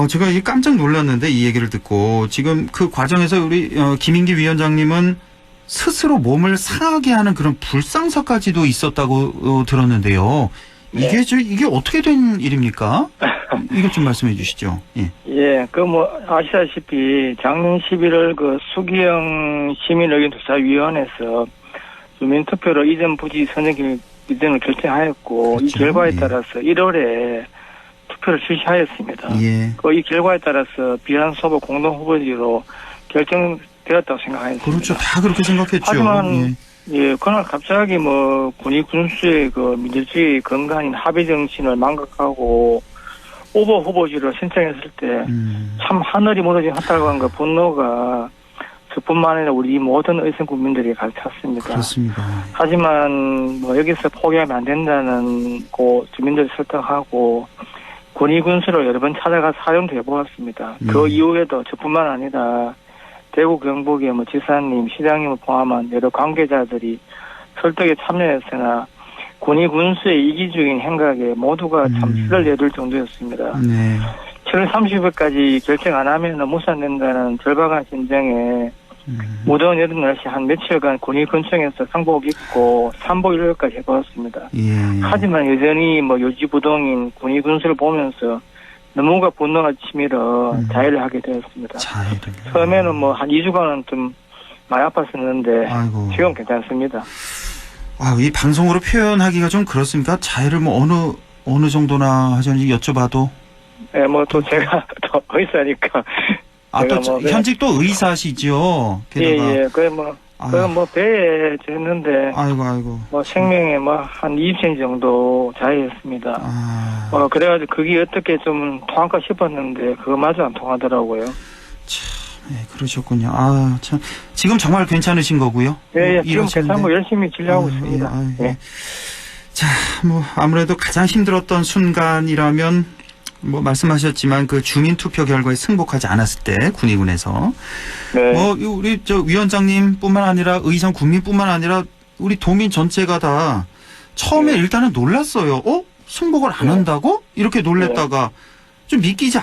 Speaker 1: 제가 깜짝 놀랐는데 이 얘기를 듣고 지금 그 과정에서 우리 김인기 위원장님은 스스로 몸을 상하게 하는 그런 불상사까지도 있었다고 들었는데요. 이게 이게 어떻게 된 일입니까? 이것 좀 말씀해 주시죠. 예.
Speaker 15: 예, 아시다시피 작년 11월 그 수기영 시민의견조사위원회에서 주민투표로 이전 부지 선정 이전을 결정하였고 이 결과에 따라서 1월에 투표를 실시하였습니다. 이 결과에 따라서 비한소보 공동후보지로 결정되었다고 생각하였습니다.
Speaker 1: 그렇죠. 다 그렇게 생각했죠.
Speaker 15: 하지만 그날 갑자기 군의 군수의 그 민주주의 근간인 합의 정신을 망각하고 후보지로 신청했을 때 참 하늘이 무너진 헛달과 그 분노가 저뿐만 아니라 우리 모든 의성 국민들이 가득 찼습니다.
Speaker 1: 그렇습니다.
Speaker 15: 하지만 여기서 포기하면 안 된다는 주민들을 설득하고 군의 군수를 여러 번 찾아가 사령도 해보았습니다. 그 이후에도 저뿐만 아니라 대구 경북의 지사님, 시장님을 포함한 여러 관계자들이 설득에 참여했으나 군의 군수의 이기적인 행각에 모두가 참 피를 내둘 정도였습니다. 7월 30일까지 결정 안 하면 무산된다는 절박한 심정에 무더운 여름 날씨 한 며칠간 군의 군청에서 상복 입고 삼복 일로까지 해보았습니다. 하지만 여전히 요지부동인 군의 군수를 보면서 너무가 분노가 치밀어 자해를 하게 되었습니다. 처음에는 한 2주간은 좀 많이 아팠었는데 지금 괜찮습니다.
Speaker 1: 이 방송으로 표현하기가 좀 그렇습니까? 자해를 어느 정도나 하셨는지 여쭤봐도.
Speaker 15: 네, 또 제가 또 의사니까.
Speaker 1: 또 현직 또 의사시죠.
Speaker 15: 게다가. 배에 졌는데.
Speaker 1: 아이고.
Speaker 15: 생명에 한 20cm 정도 자해했습니다. 그래가지고 그게 어떻게 좀 통할까 싶었는데 그거마저 안 통하더라고요.
Speaker 1: 참, 그러셨군요. 참. 지금 정말 괜찮으신 거고요.
Speaker 15: 예, 지금 괜찮고 열심히 진료하고 있습니다.
Speaker 1: 자, 아무래도 가장 힘들었던 순간이라면 말씀하셨지만 그 주민 투표 결과에 승복하지 않았을 때 군의군에서 우리 위원장님뿐만 아니라 의성 국민뿐만 아니라 우리 도민 전체가 다 처음에 일단은 놀랐어요. 승복을 안 한다고? 이렇게 놀랬다가 좀 믿기지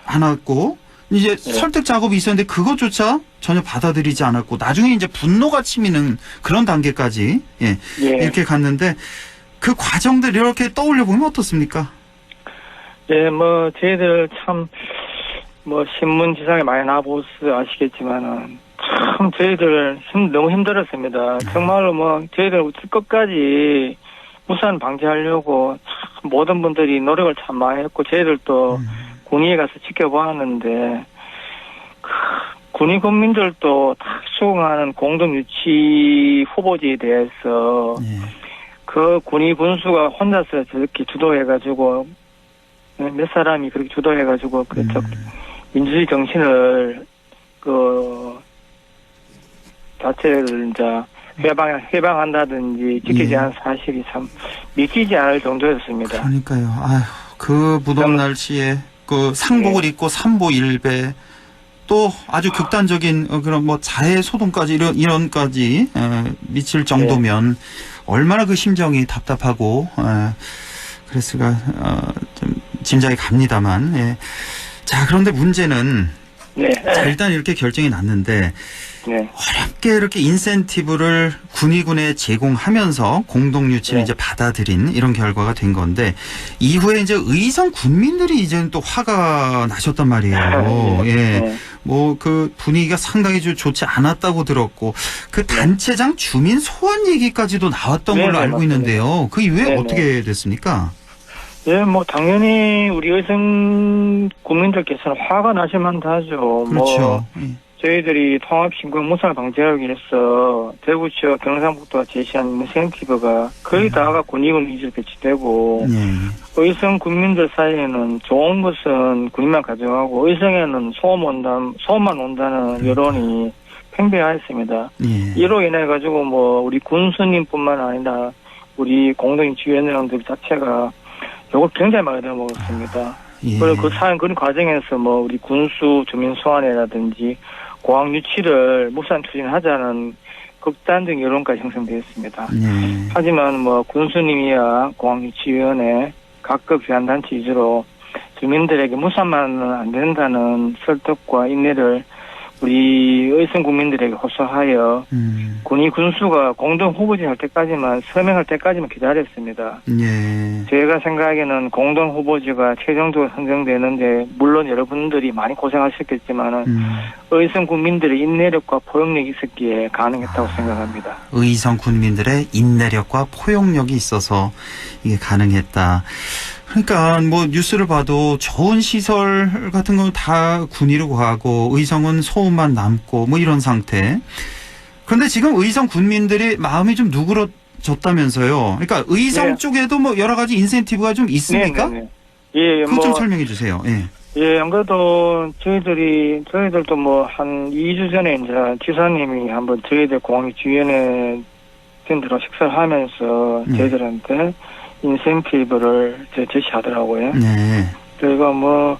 Speaker 1: 않았고 이제 설득 작업이 있었는데 그것조차 전혀 받아들이지 않았고 나중에 이제 분노가 치미는 그런 단계까지 이렇게 갔는데 그 과정들 이렇게 떠올려 보면 어떻습니까?
Speaker 15: 예, 저희들 참, 신문 지상에 많이 나와보셔서 아시겠지만은, 참, 저희들 너무 힘들었습니다. 정말로 저희들 끝까지 무산 방지하려고 참 모든 분들이 노력을 참 많이 했고, 저희들도 군위에 가서 지켜보았는데, 군위 국민들도 다 수긍하는 공동유치 후보지에 대해서, 그 군위 군수가 혼자서 저렇게 주도해가지고, 몇 사람이 그렇게 주도해가지고 민주주의 정신을 자체를 이제 회방한다든지 지키지 않은 사실이 참 믿기지 않을 정도였습니다.
Speaker 1: 그러니까요. 그 무더운 날씨에 그 상복을 입고 삼보 일배 또 아주 극단적인 그런 자해 소동까지 이런까지 미칠 정도면 얼마나 그 심정이 답답하고 그랬을까 좀 짐작이 갑니다만. 자, 그런데 문제는 자, 일단 이렇게 결정이 났는데 어렵게 이렇게 인센티브를 군의군에 제공하면서 공동유치를 이제 받아들인 이런 결과가 된 건데 이후에 이제 의성 국민들이 이제는 또 화가 나셨단 말이에요. 그 분위기가 상당히 좀 좋지 않았다고 들었고 그 단체장 주민 소환 얘기까지도 나왔던 걸로 알고 있는데요. 그 이후에 어떻게 됐습니까?
Speaker 15: 예, 뭐 당연히 우리 의성 국민들께서는 화가 나실 만하죠.
Speaker 1: 그렇죠.
Speaker 15: 뭐 저희들이 통합신고 무살 방지하기 위해서 대구 지역 경상북도가 제시한 인센티브가 거의 다가 군의군 위주로 배치되고 의성 국민들 사이에는 좋은 것은 군인만 가져가고 의성에는 소음만 온다는 여론이 팽배하였습니다. 이로 인해 가지고 뭐 우리 군수님뿐만 아니라 우리 공동지휘위원들 자체가 요걸 굉장히 많이 얻어먹었습니다. 그리고 그 과정에서 뭐 우리 군수 주민 소환이라든지 공항 유치를 무산 추진하자는 극단적 여론까지 형성되었습니다. 하지만 뭐 군수님이야 공항유치위원회 각급 위안단체 위주로 주민들에게 무산만은 안 된다는 설득과 인내를 우리 의성 국민들에게 호소하여 군이 군수가 공동 후보지 할 때까지만 서명할 때까지만 기다렸습니다. 제가 생각하기에는 공동 후보지가 최종적으로 선정되는데 물론 여러분들이 많이 고생하셨겠지만은 의성 국민들의 인내력과 포용력이 있었기에 가능했다고 생각합니다.
Speaker 1: 의성 국민들의 인내력과 포용력이 있어서 이게 가능했다. 그러니까 뭐 뉴스를 봐도 좋은 시설 같은 건 다 군위로 가고 의성은 소음만 남고 뭐 이런 상태. 그런데 지금 의성 군민들이 마음이 좀 누그러졌다면서요. 그러니까 의성 쪽에도 뭐 여러 가지 인센티브가 좀 있습니까?
Speaker 15: 예,
Speaker 1: 그것 좀 설명해 주세요.
Speaker 15: 예, 안 그래도 저희들도 뭐 한 2주 전에 이제 지사님이 한번 저희들 공항유치위원회 팬들하고 식사를 하면서 저희들한테 인센티브를 제시하더라고요. 저희가 뭐,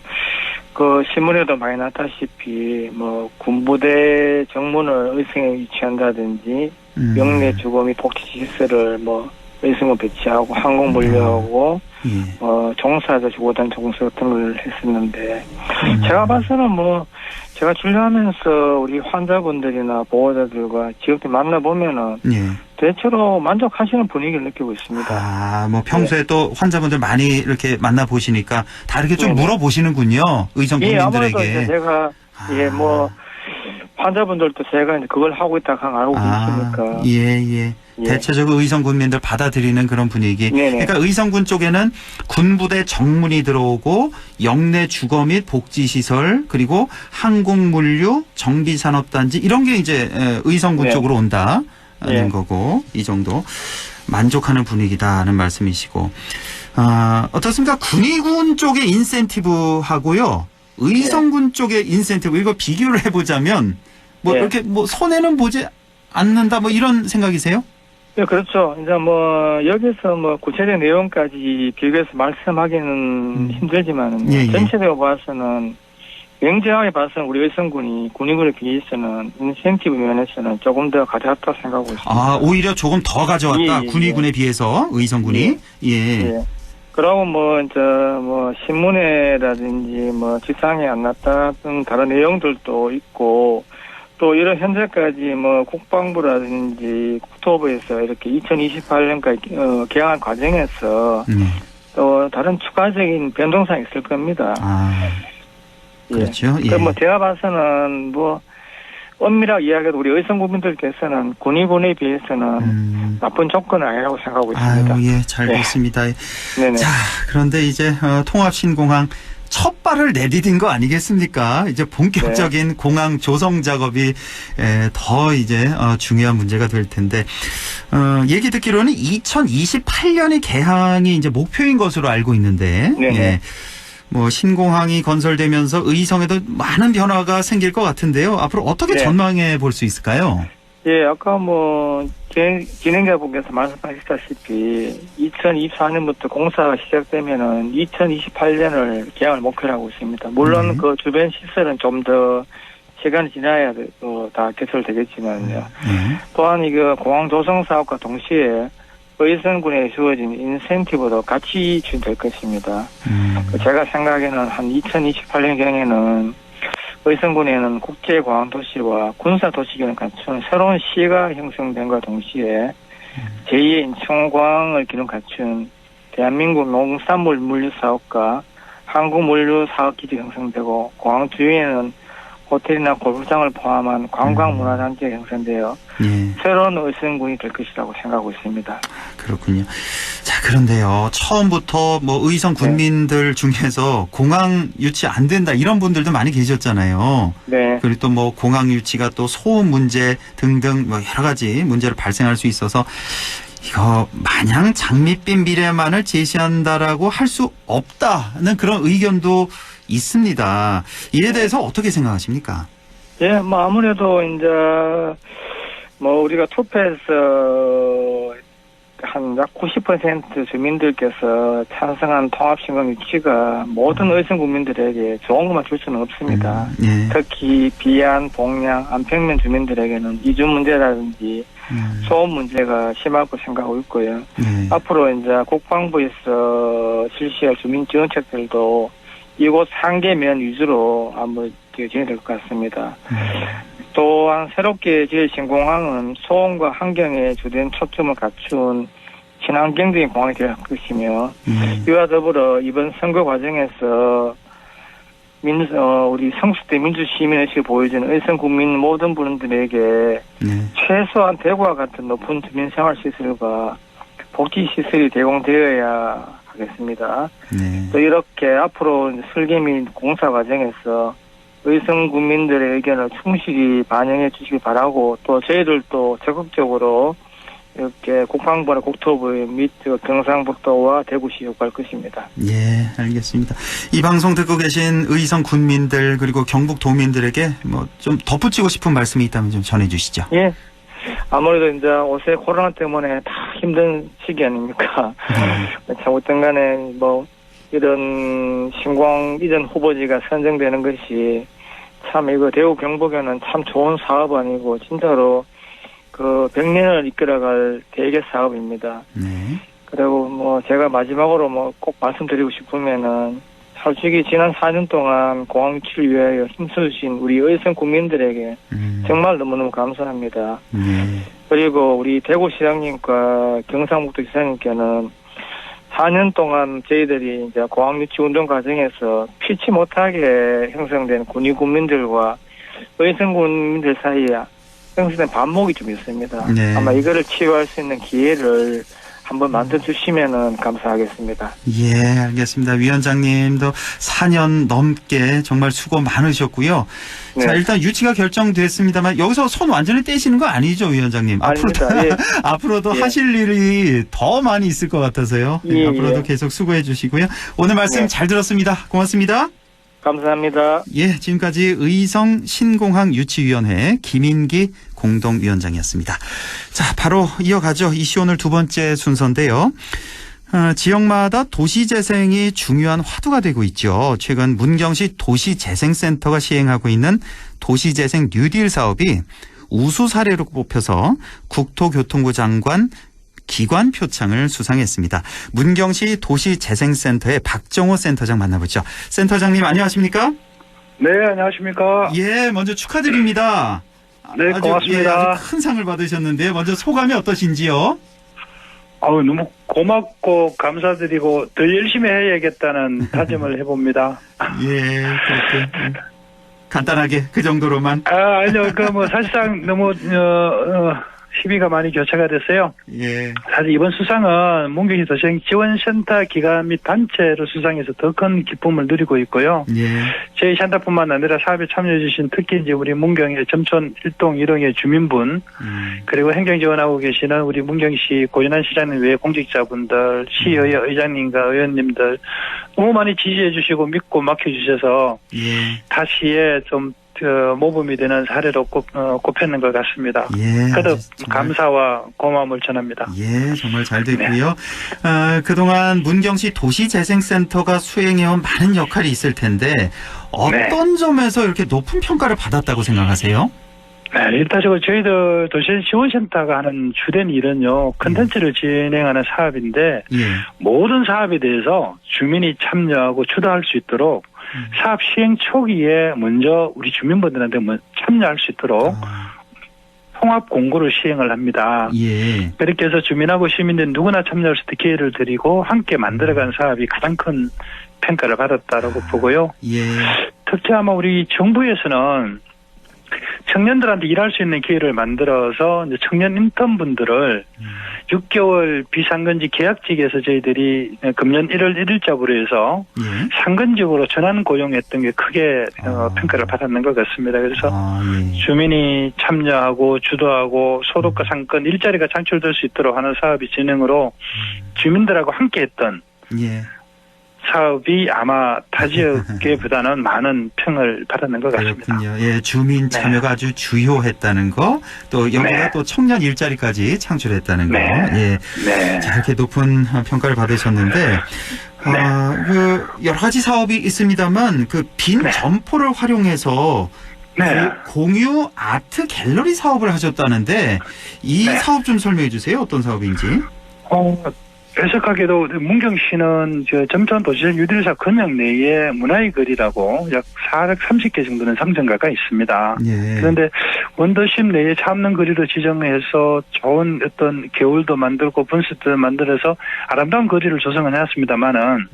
Speaker 15: 신문에도 많이 났다시피, 군부대 정문을 의성에 위치한다든지, 명내 주거 및 복지시설을 의성에 배치하고, 항공물류하고, 종사자 주거단 종사 같은 걸 했었는데, 제가 봐서는 제가 진료하면서 우리 환자분들이나 보호자들과 지역들 만나보면은, 대체로 만족하시는 분위기를 느끼고 있습니다.
Speaker 1: 평소에 또 환자분들 많이 이렇게 만나보시니까 다 이렇게 좀 물어보시는군요. 의성 국민들에게.
Speaker 15: 아무래도 제가, 환자분들도 제가 이제 그걸 하고 있다고 알고 계시니까.
Speaker 1: 대체적으로 의성 군민들 받아들이는 그런 분위기. 그러니까 의성군 쪽에는 군부대 정문이 들어오고 영내 주거 및 복지시설 그리고 항공물류 정비산업단지 이런 게 이제 의성군 쪽으로 온다는 거고 이 정도 만족하는 분위기다는 말씀이시고 어떻습니까? 군의군 쪽의 인센티브하고요. 의성군 쪽의 인센티브 이거 비교를 해보자면 이렇게 손해는 보지 않는다 이런 생각이세요?
Speaker 15: 네, 그렇죠. 이제 여기서 구체적인 내용까지 비교해서 말씀하기는 힘들지만, 전체적으로 봐서는, 명제하게 봐서는 우리 의성군이 군의군에 비해서는 인센티브 면에서는 조금 더 가져왔다고 생각하고 있습니다.
Speaker 1: 오히려 조금 더 가져왔다. 군의군에 비해서 의성군이?
Speaker 15: 그러고 신문에라든지 지상에 안 났다는 다른 내용들도 있고, 또 이런 현재까지 국방부라든지 국토부에서 이렇게 2028년까지 개항한 과정에서 또 다른 추가적인 변동사항이 있을 겁니다.
Speaker 1: 그렇죠.
Speaker 15: 제가 봐서는 엄밀하게 이야기해도 우리 의성 국민들께서는 군의군에 비해서는 나쁜 조건은 아니라고 생각하고 있습니다.
Speaker 1: 잘 됐습니다.
Speaker 15: 네네.
Speaker 1: 자, 그런데 이제 통합신공항 첫 발을 내디딘 거 아니겠습니까? 이제 본격적인 공항 조성 작업이 더 이제 중요한 문제가 될 텐데 얘기 듣기로는 2028년이 개항이 이제 목표인 것으로 알고 있는데 신공항이 건설되면서 의성에도 많은 변화가 생길 것 같은데요. 앞으로 어떻게 전망해 볼 수 있을까요?
Speaker 15: 아까 진행자분께서 말씀하셨다시피 2024년부터 공사가 시작되면은 2028년을 개항을 목표로 하고 있습니다. 물론 그 주변 시설은 좀 더 시간이 지나야 다 개설되겠지만요. 또한 공항 조성 사업과 동시에 의성군에 주어진 인센티브도 같이 추진될 것입니다. 제가 생각에는 한 2028년경에는 의성군에는 국제공항도시와 군사도시균을 갖춘 새로운 시가 형성된과 동시에 제2의 인천공항을 기능 갖춘 대한민국 농산물 물류 사업과 항공물류 사업기지 형성되고 공항 주위에는 호텔이나 골프장을 포함한 관광문화단지가 형성되어 새로운 의성군이 될 것이라고 생각하고 있습니다.
Speaker 1: 그렇군요. 자, 그런데요. 처음부터 뭐 의성 군민들 중에서 공항 유치 안 된다 이런 분들도 많이 계셨잖아요.
Speaker 15: 네.
Speaker 1: 그리고 또 뭐 공항 유치가 또 소음 문제 등등 뭐 여러 가지 문제를 발생할 수 있어서 이거 마냥 장밋빛 미래만을 제시한다라고 할 수 없다는 그런 의견도 있습니다. 이에 대해서 어떻게 생각하십니까?
Speaker 15: 예, 뭐 아무래도 이제 뭐 우리가 투표에서 한 약 90% 주민들께서 찬성한 통합신공 유치가 모든 의성 국민들에게 좋은 것만 줄 수는 없습니다. 특히 비안, 봉양, 안평면 주민들에게는 이주 문제라든지 소음 문제가 심할 거 생각하고 있고요. 앞으로 이제 국방부에서 실시할 주민 지원책들도 이곳 3개면 위주로 한번 진행될 것 같습니다. 또한 새롭게 지을 신공항은 소음과 환경에 주된 초점을 갖춘 친환경적인 공항이 될 것이며 이와 더불어 이번 선거 과정에서 우리 성숙대 민주시민의식을 보여주는 의성 국민 모든 분들에게 최소한 대구와 같은 높은 주민생활시설과 복지시설이 제공되어야 하겠습니다. 또 이렇게 앞으로 설계 및 공사 과정에서 의성 국민들의 의견을 충실히 반영해 주시기 바라고 또 저희들도 적극적으로 이렇게 국방부나 국토부 및 경상북도와 대구시 요구할 것입니다.
Speaker 1: 예, 알겠습니다. 이 방송 듣고 계신 의성 군민들 그리고 경북 도민들에게 뭐 좀 덧붙이고 싶은 말씀이 있다면 좀 전해 주시죠.
Speaker 15: 예. 아무래도 이제 요새 코로나 때문에 다 힘든 시기 아닙니까? 참 어떤 간에 뭐 이런 신공 이전 후보지가 선정되는 것이 참 이거 대구 경북에는 참 좋은 사업 아니고 진짜로 그 100년을 이끌어갈 대개 사업입니다. 그리고 뭐 제가 마지막으로 뭐 꼭 말씀드리고 싶으면은 솔직히 지난 4년 동안 공항 유치를 위하여 힘써주신 우리 의성 국민들에게 정말 너무너무 감사합니다. 그리고 우리 대구시장님과 경상북도 지사님께는 4년 동안 저희들이 이제 공항 유치 운동 과정에서 피치 못하게 형성된 군위 국민들과 의성 국민들 사이에 형성된 반목이 좀 있습니다. 아마 이거를 치유할 수 있는 기회를 한번 만들어주시면 감사하겠습니다.
Speaker 1: 예, 알겠습니다. 위원장님도 4년 넘게 정말 수고 많으셨고요.
Speaker 15: 네.
Speaker 1: 자, 일단 유치가 결정됐습니다만 여기서 손 완전히 떼시는 거 아니죠, 위원장님?
Speaker 15: 아닙니다.
Speaker 1: 앞으로도
Speaker 15: 예.
Speaker 1: 하실 일이 더 많이 있을 것 같아서요.
Speaker 15: 예,
Speaker 1: 앞으로도
Speaker 15: 예.
Speaker 1: 계속 수고해 주시고요. 오늘 말씀
Speaker 15: 네.
Speaker 1: 잘 들었습니다. 고맙습니다.
Speaker 15: 감사합니다.
Speaker 1: 예, 지금까지 의성 신공항 유치위원회 김인기 공동위원장이었습니다. 자, 바로 이어가죠. 이슈 오늘 두 번째 순서인데요. 지역마다 도시재생이 중요한 화두가 되고 있죠. 최근 문경시 도시재생센터가 시행하고 있는 도시재생 뉴딜 사업이 우수 사례로 뽑혀서 국토교통부 장관 기관 표창을 수상했습니다. 문경시 도시재생센터의 박정호 센터장 만나보죠. 센터장님 안녕하십니까?
Speaker 13: 네, 안녕하십니까?
Speaker 1: 예, 먼저 축하드립니다.
Speaker 13: 네, 고맙습니다.
Speaker 1: 아주 큰 상을 받으셨는데 먼저 소감이 어떠신지요?
Speaker 13: 너무 고맙고 감사드리고 더 열심히 해야겠다는 다짐을 해봅니다.
Speaker 1: 예, 그렇게 간단하게 그 정도로만.
Speaker 13: 아니요, 사실상 너무 시비가 많이 교차가 됐어요.
Speaker 1: 예.
Speaker 13: 사실 이번 수상은 문경시 도시재생 지원센터 기관 및 단체로 수상해서 더 큰 기쁨을 누리고 있고요.
Speaker 1: 예.
Speaker 13: 저희 센터뿐만 아니라 사업에 참여해주신 특히 이제 우리 문경의 점촌 1동 1호의 주민분, 그리고 행정지원하고 계시는 우리 문경시 고윤환 시장님 외 공직자분들, 시의회 의장님과 의원님들 너무 많이 지지해주시고 믿고 맡겨주셔서 다시에 좀 모범이 되는 사례로 꼽혔는 것 같습니다.
Speaker 1: 예,
Speaker 13: 거듭 감사와 고마움을 전합니다.
Speaker 1: 예, 정말 잘 됐고요. 그동안 문경시 도시재생센터가 수행해온 많은 역할이 있을 텐데 어떤 점에서 이렇게 높은 평가를 받았다고 생각하세요?
Speaker 13: 네, 일단적으로 저희들 도시지원센터가 하는 주된 일은요, 컨텐츠를 진행하는 사업인데 모든 사업에 대해서 주민이 참여하고 주도할 수 있도록 사업 시행 초기에 먼저 우리 주민분들한테 참여할 수 있도록 통합 공고를 시행을 합니다.
Speaker 1: 예.
Speaker 13: 그렇게 해서 주민하고 시민들 누구나 참여할 수 있는 기회를 드리고 함께 만들어간 사업이 가장 큰 평가를 받았다라고 보고요.
Speaker 1: 예.
Speaker 13: 특히 아마 우리 정부에서는 청년들한테 일할 수 있는 기회를 만들어서 이제 청년 인턴분들을 6개월 비상근직 계약직에서 저희들이 금년 1월 1일자부로 해서 상근직으로 전환 고용했던 게 크게 평가를 받았는 것 같습니다. 그래서 주민이 참여하고 주도하고 소득과 상권 일자리가 창출될 수 있도록 하는 사업이 진행으로 주민들하고 함께했던 사업이 아마 타 지역계보다는 많은 평을 받았는 것 같습니다.
Speaker 1: 그렇군요. 예, 주민 참여가 아주 주요했다는 거, 또 여기가 또 청년 일자리까지 창출했다는 거, 예, 자, 이렇게 높은 평가를 받으셨는데, 그 여러 가지 사업이 있습니다만 그 빈 점포를 활용해서 그 공유 아트 갤러리 사업을 하셨다는데 이 사업 좀 설명해 주세요. 어떤 사업인지.
Speaker 13: 애석하게도 문경시는 점천 도시적 유들사 근역 내에 문화의 거리라고 약 430개 정도는 상점가가 있습니다. 그런데 원도심 내에 차 없는 거리도 지정해서 좋은 어떤 겨울도 만들고 분수도 만들어서 아름다운 거리를 조성을 해왔습니다만은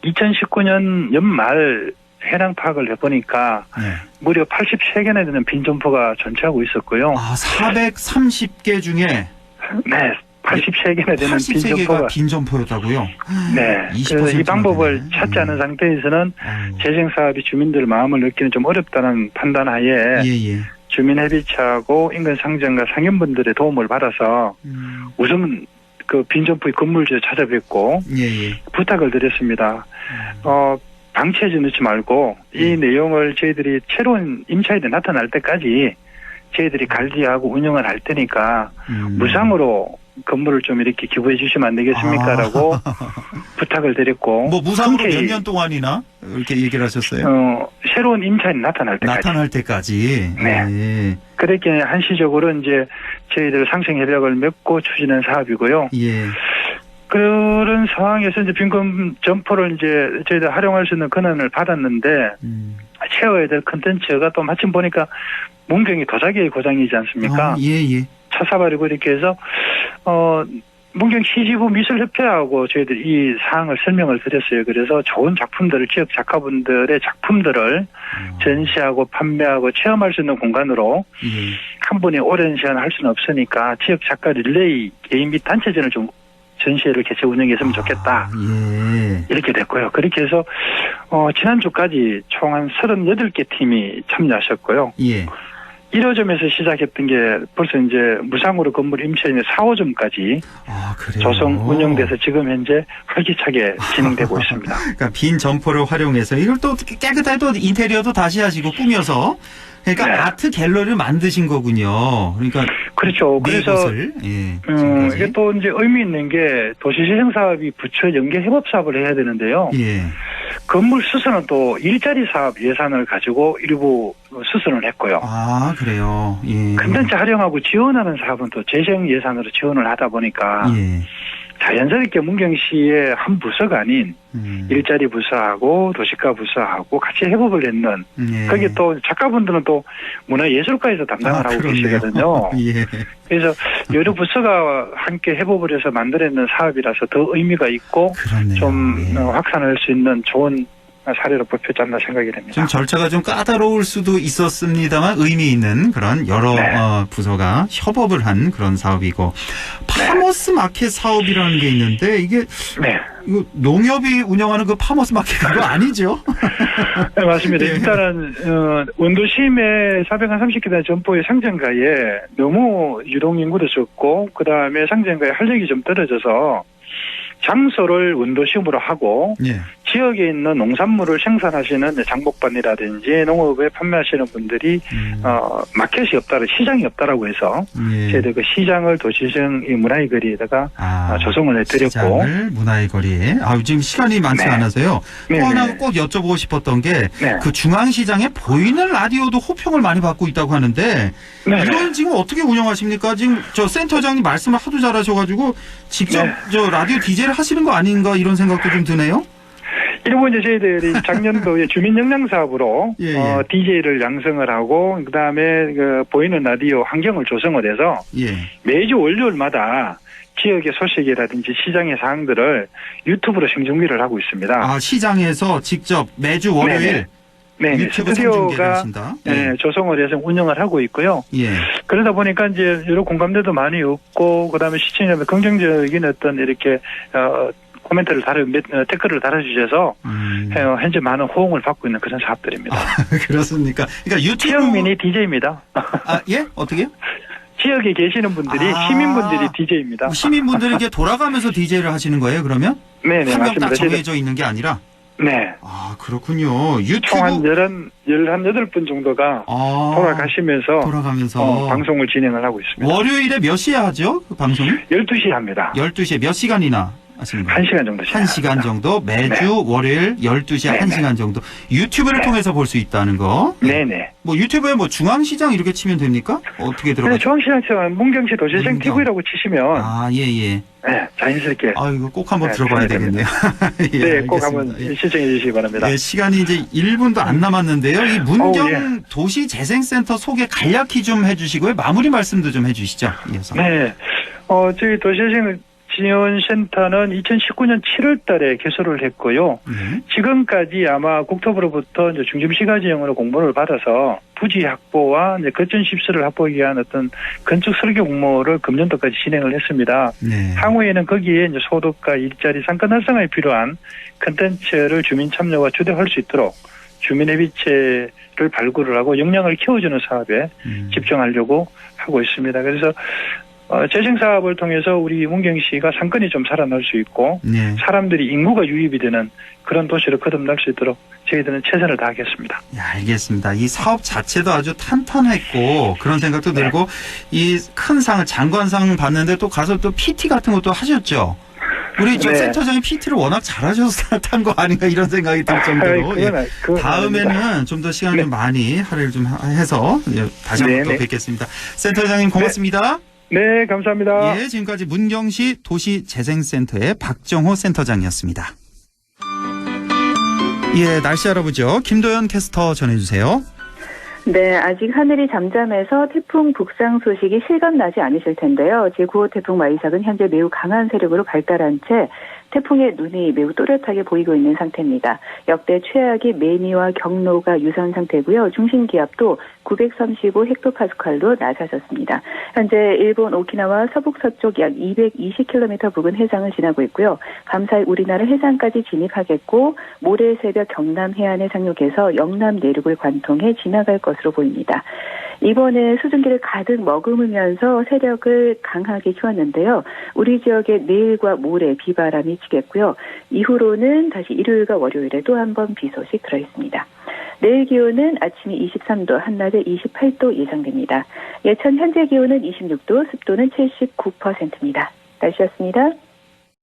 Speaker 13: 2019년 연말 해당 파악을 해보니까 무려 83개나 되는 빈 점포가 존재하고 있었고요.
Speaker 1: 430개 중에
Speaker 13: 83개나 되는
Speaker 1: 83개가 빈 점포였다고요?
Speaker 13: 그래서 이 방법을 찾지 않은 상태에서는 재생 사업이 주민들 마음을 느끼는 좀 어렵다는 판단하에 주민협의체하고 인근 상점과 상인분들의 도움을 받아서 우선 그 빈 점포의 건물주에 찾아뵙고 부탁을 드렸습니다. 방치해지 넣지 말고 이 내용을 저희들이 새로운 임차인이 나타날 때까지 저희들이 관리하고 운영을 할 테니까 무상으로 건물을 좀 이렇게 기부해 주시면 안 되겠습니까? 라고 부탁을 드렸고.
Speaker 1: 뭐 무상으로 몇 년 동안이나 이렇게 얘기를 하셨어요?
Speaker 13: 새로운 임차인이 나타날 때까지.
Speaker 1: 나타날 때까지.
Speaker 13: 네. 그렇게 한시적으로 이제 저희들 상생협약을 맺고 추진한 사업이고요. 그런 상황에서 이제 빈곤 점포를 이제 저희들 활용할 수 있는 권한을 받았는데 채워야 될 컨텐츠가 또 마침 보니까 문경이 도자기의 고장이지 않습니까? 차사버리고 이렇게 해서 문경 시지부 미술협회하고 저희들이 이 사항을 설명을 드렸어요. 그래서 좋은 작품들을 지역 작가분들의 작품들을 전시하고 판매하고 체험할 수 있는 공간으로 한 분이 오랜 시간 할 수는 없으니까 지역 작가 릴레이 개인 및 단체전을 좀 전시회를 개최 운영했으면 좋겠다. 이렇게 됐고요. 그렇게 해서 지난주까지 총 한 38개 팀이 참여하셨고요. 1호점에서 시작했던 게 벌써 이제 무상으로 건물 임차인의 4, 5점까지 조성 운영돼서 지금 현재 활기차게 진행되고 있습니다.
Speaker 1: 그러니까 빈 점포를 활용해서 이걸 또 깨끗하게 또 인테리어도 다시 하시고 꾸며서 그러니까 아트 갤러리를 만드신 거군요. 그러니까
Speaker 13: 그렇죠. 그래서 이게 또 이제 의미 있는 게 도시재생 사업이 부처 연계 협업 사업을 해야 되는데요. 건물 수선은 또 일자리 사업 예산을 가지고 일부 수선을 했고요.
Speaker 1: 그래요.
Speaker 13: 컨텐츠 활용하고 지원하는 사업은 또 재정 예산으로 지원을 하다 보니까 자연스럽게 문경시의 한 부서가 아닌 일자리 부서하고 도시가 부서하고 같이 협업을 했는 거기 또 작가분들은 또 문화예술과에서 담당을 하고 계시거든요. 그래서 여러 부서가 함께 협업을 해서 만들어낸 사업이라서 더 의미가 있고 좀 확산할 수 있는 좋은 사례로 뽑혔지 않나 생각이 됩니다.
Speaker 1: 좀 절차가 좀 까다로울 수도 있었습니다만 의미 있는 그런 여러 부서가 협업을 한 그런 사업이고 파머스 마켓 사업이라는 게 있는데 이게 이거 농협이 운영하는 그 파머스 마켓 그거 아니죠?
Speaker 13: 네, 맞습니다. 일단은 원도심에 430개 점포의 상점가에 너무 유동인구도 적고 그 다음에 상점가에 활력이 좀 떨어져서 장소를 원도심으로 하고 지역에 있는 농산물을 생산하시는 장목반이라든지 농업에 판매하시는 분들이 마켓이 없다, 시장이 없다라고 해서 저희들 그 시장을 도시정 문화의 거리에다가 조성을 해드렸고
Speaker 1: 문화의 거리에 지금 시간이 많지 않아서요. 또 하나 꼭 여쭤보고 싶었던 게 그 중앙시장에 보이는 라디오도 호평을 많이 받고 있다고 하는데 이걸 지금 어떻게 운영하십니까? 지금 저 센터장님 말씀을 하도 잘하셔가지고 직접 저 라디오 DJ를 하시는 거 아닌가 이런 생각도 좀 드네요.
Speaker 13: 일부 이제 저희들이 작년도에 주민 역량 사업으로 DJ를 양성을 하고 그다음에 그 보이는 라디오 환경을 조성을 해서 매주 월요일마다 지역의 소식이라든지 시장의 사항들을 유튜브로 생중계를 하고 있습니다.
Speaker 1: 시장에서 직접 매주 월요일
Speaker 10: 네,
Speaker 1: 유튜브
Speaker 10: 스튜디오가
Speaker 1: 생중계를 하신다.
Speaker 10: 네, 조성을 해서 운영을 하고 있고요.
Speaker 1: 예.
Speaker 10: 그러다 보니까 이제 여러 공감대도 많이 없고 그다음에 시청자들 긍정적인 어떤 이렇게 코멘트를 댓글을 달아주셔서 현재 많은 호응을 받고 있는 그런 사업들입니다.
Speaker 1: 그렇습니까? 그러니까 유튜브
Speaker 10: 지역민이 DJ입니다.
Speaker 1: 아, 예? 어떻게요?
Speaker 10: 지역에 계시는 분들이 시민분들이 DJ입니다.
Speaker 1: 시민분들에게 돌아가면서 DJ를 하시시는 거예요, 그러면?
Speaker 10: 네네,
Speaker 1: 한 명 딱
Speaker 10: 맞습니다.
Speaker 1: 정해져 있는 게 아니라?
Speaker 10: 네.
Speaker 1: 아, 그렇군요. 유튜브.
Speaker 10: 총 한 18분 정도가 돌아가면서 방송을 진행을 하고 있습니다.
Speaker 1: 월요일에 몇 시에 하죠? 그 방송이?
Speaker 10: 12시에 합니다.
Speaker 1: 12시에 몇 시간이나 하시는 거예요?
Speaker 10: 1시간 정도.
Speaker 1: 1시간 정도? 매주
Speaker 10: 네.
Speaker 1: 월요일 12시에
Speaker 10: 네네.
Speaker 1: 1시간 정도. 유튜브를 통해서 볼 수 있다는 거.
Speaker 10: 네네.
Speaker 1: 뭐 유튜브에 뭐 중앙시장 이렇게 치면 됩니까? 어떻게 들어가죠?
Speaker 10: 네, 중앙시장처럼 문경시 도시재생 TV라고 치시면.
Speaker 1: 아, 예.
Speaker 10: 네, 자연스럽게.
Speaker 1: 아, 이거 꼭 한번 들어봐야 되겠네요. 예,
Speaker 10: 네, 꼭
Speaker 1: 알겠습니다.
Speaker 10: 한번 시청해 주시기 바랍니다.
Speaker 1: 네, 시간이 이제 1분도 안 남았는데요. 이 문경 도시재생센터 소개 간략히 좀 해주시고요. 마무리 말씀도 좀 해주시죠. 이어서.
Speaker 10: 네, 저희 도시재생 지원센터는 2019년 7월 달에 개소를 했고요. 지금까지 아마 국토부로부터 이제 중심시가지형으로 공모를 받아서 부지 확보와 이제 거점 시설을 확보하기 위한 어떤 건축 설계 공모를 금년도까지 진행을 했습니다.
Speaker 1: 네.
Speaker 10: 향후에는 거기에 이제 소득과 일자리 상권 활성화에 필요한 콘텐츠를 주민 참여와 주도할 수 있도록 주민회비체를 발굴을 하고 역량을 키워주는 사업에 집중하려고 하고 있습니다. 그래서 재생사업을 통해서 우리 문경시가 상권이 좀 살아날 수 있고 사람들이 인구가 유입이 되는 그런 도시로 거듭날 수 있도록 저희들은 최선을 다하겠습니다.
Speaker 1: 네, 알겠습니다. 이 사업 자체도 아주 탄탄했고 그런 생각도 들고 이 큰 상을 장관상 받는데 또 가서 또 PT 같은 것도 하셨죠? 우리 저 센터장이 PT를 워낙 잘하셔서 탄 거 아닌가 이런 생각이 들 정도로 다음에는 좀 더 시간을 좀 많이 할애를 좀 해서 다시 한번 또 뵙겠습니다. 센터장님 고맙습니다.
Speaker 10: 네, 감사합니다.
Speaker 1: 예, 지금까지 문경시 도시재생센터의 박정호 센터장이었습니다. 예, 날씨 알아보죠. 김도연 캐스터 전해주세요.
Speaker 16: 네, 아직 하늘이 잠잠해서 태풍 북상 소식이 실감나지 않으실 텐데요. 제9호 태풍 마이삭은 현재 매우 강한 세력으로 발달한 채 태풍의 눈이 매우 또렷하게 보이고 있는 상태입니다. 역대 최악의 매니와 경로가 유사한 상태고요. 중심 기압도 935 헥토파스칼로 낮아졌습니다. 현재 일본 오키나와 서북서쪽 약 220km 부근 해상을 지나고 있고요. 밤사이 우리나라 해상까지 진입하겠고 모레 새벽 경남 해안에 상륙해서 영남 내륙을 관통해 지나갈 것으로 보입니다. 이번에 수증기를 가득 머금으면서 세력을 강하게 키웠는데요. 우리 지역에 내일과 모레 비바람이 치겠고요. 이후로는 다시 일요일과 월요일에 또 한 번 비 소식 들어있습니다. 내일 기온은 아침에 23도, 한낮에 28도 예상됩니다. 예천 현재 기온은 26도, 습도는 79%입니다. 날씨였습니다.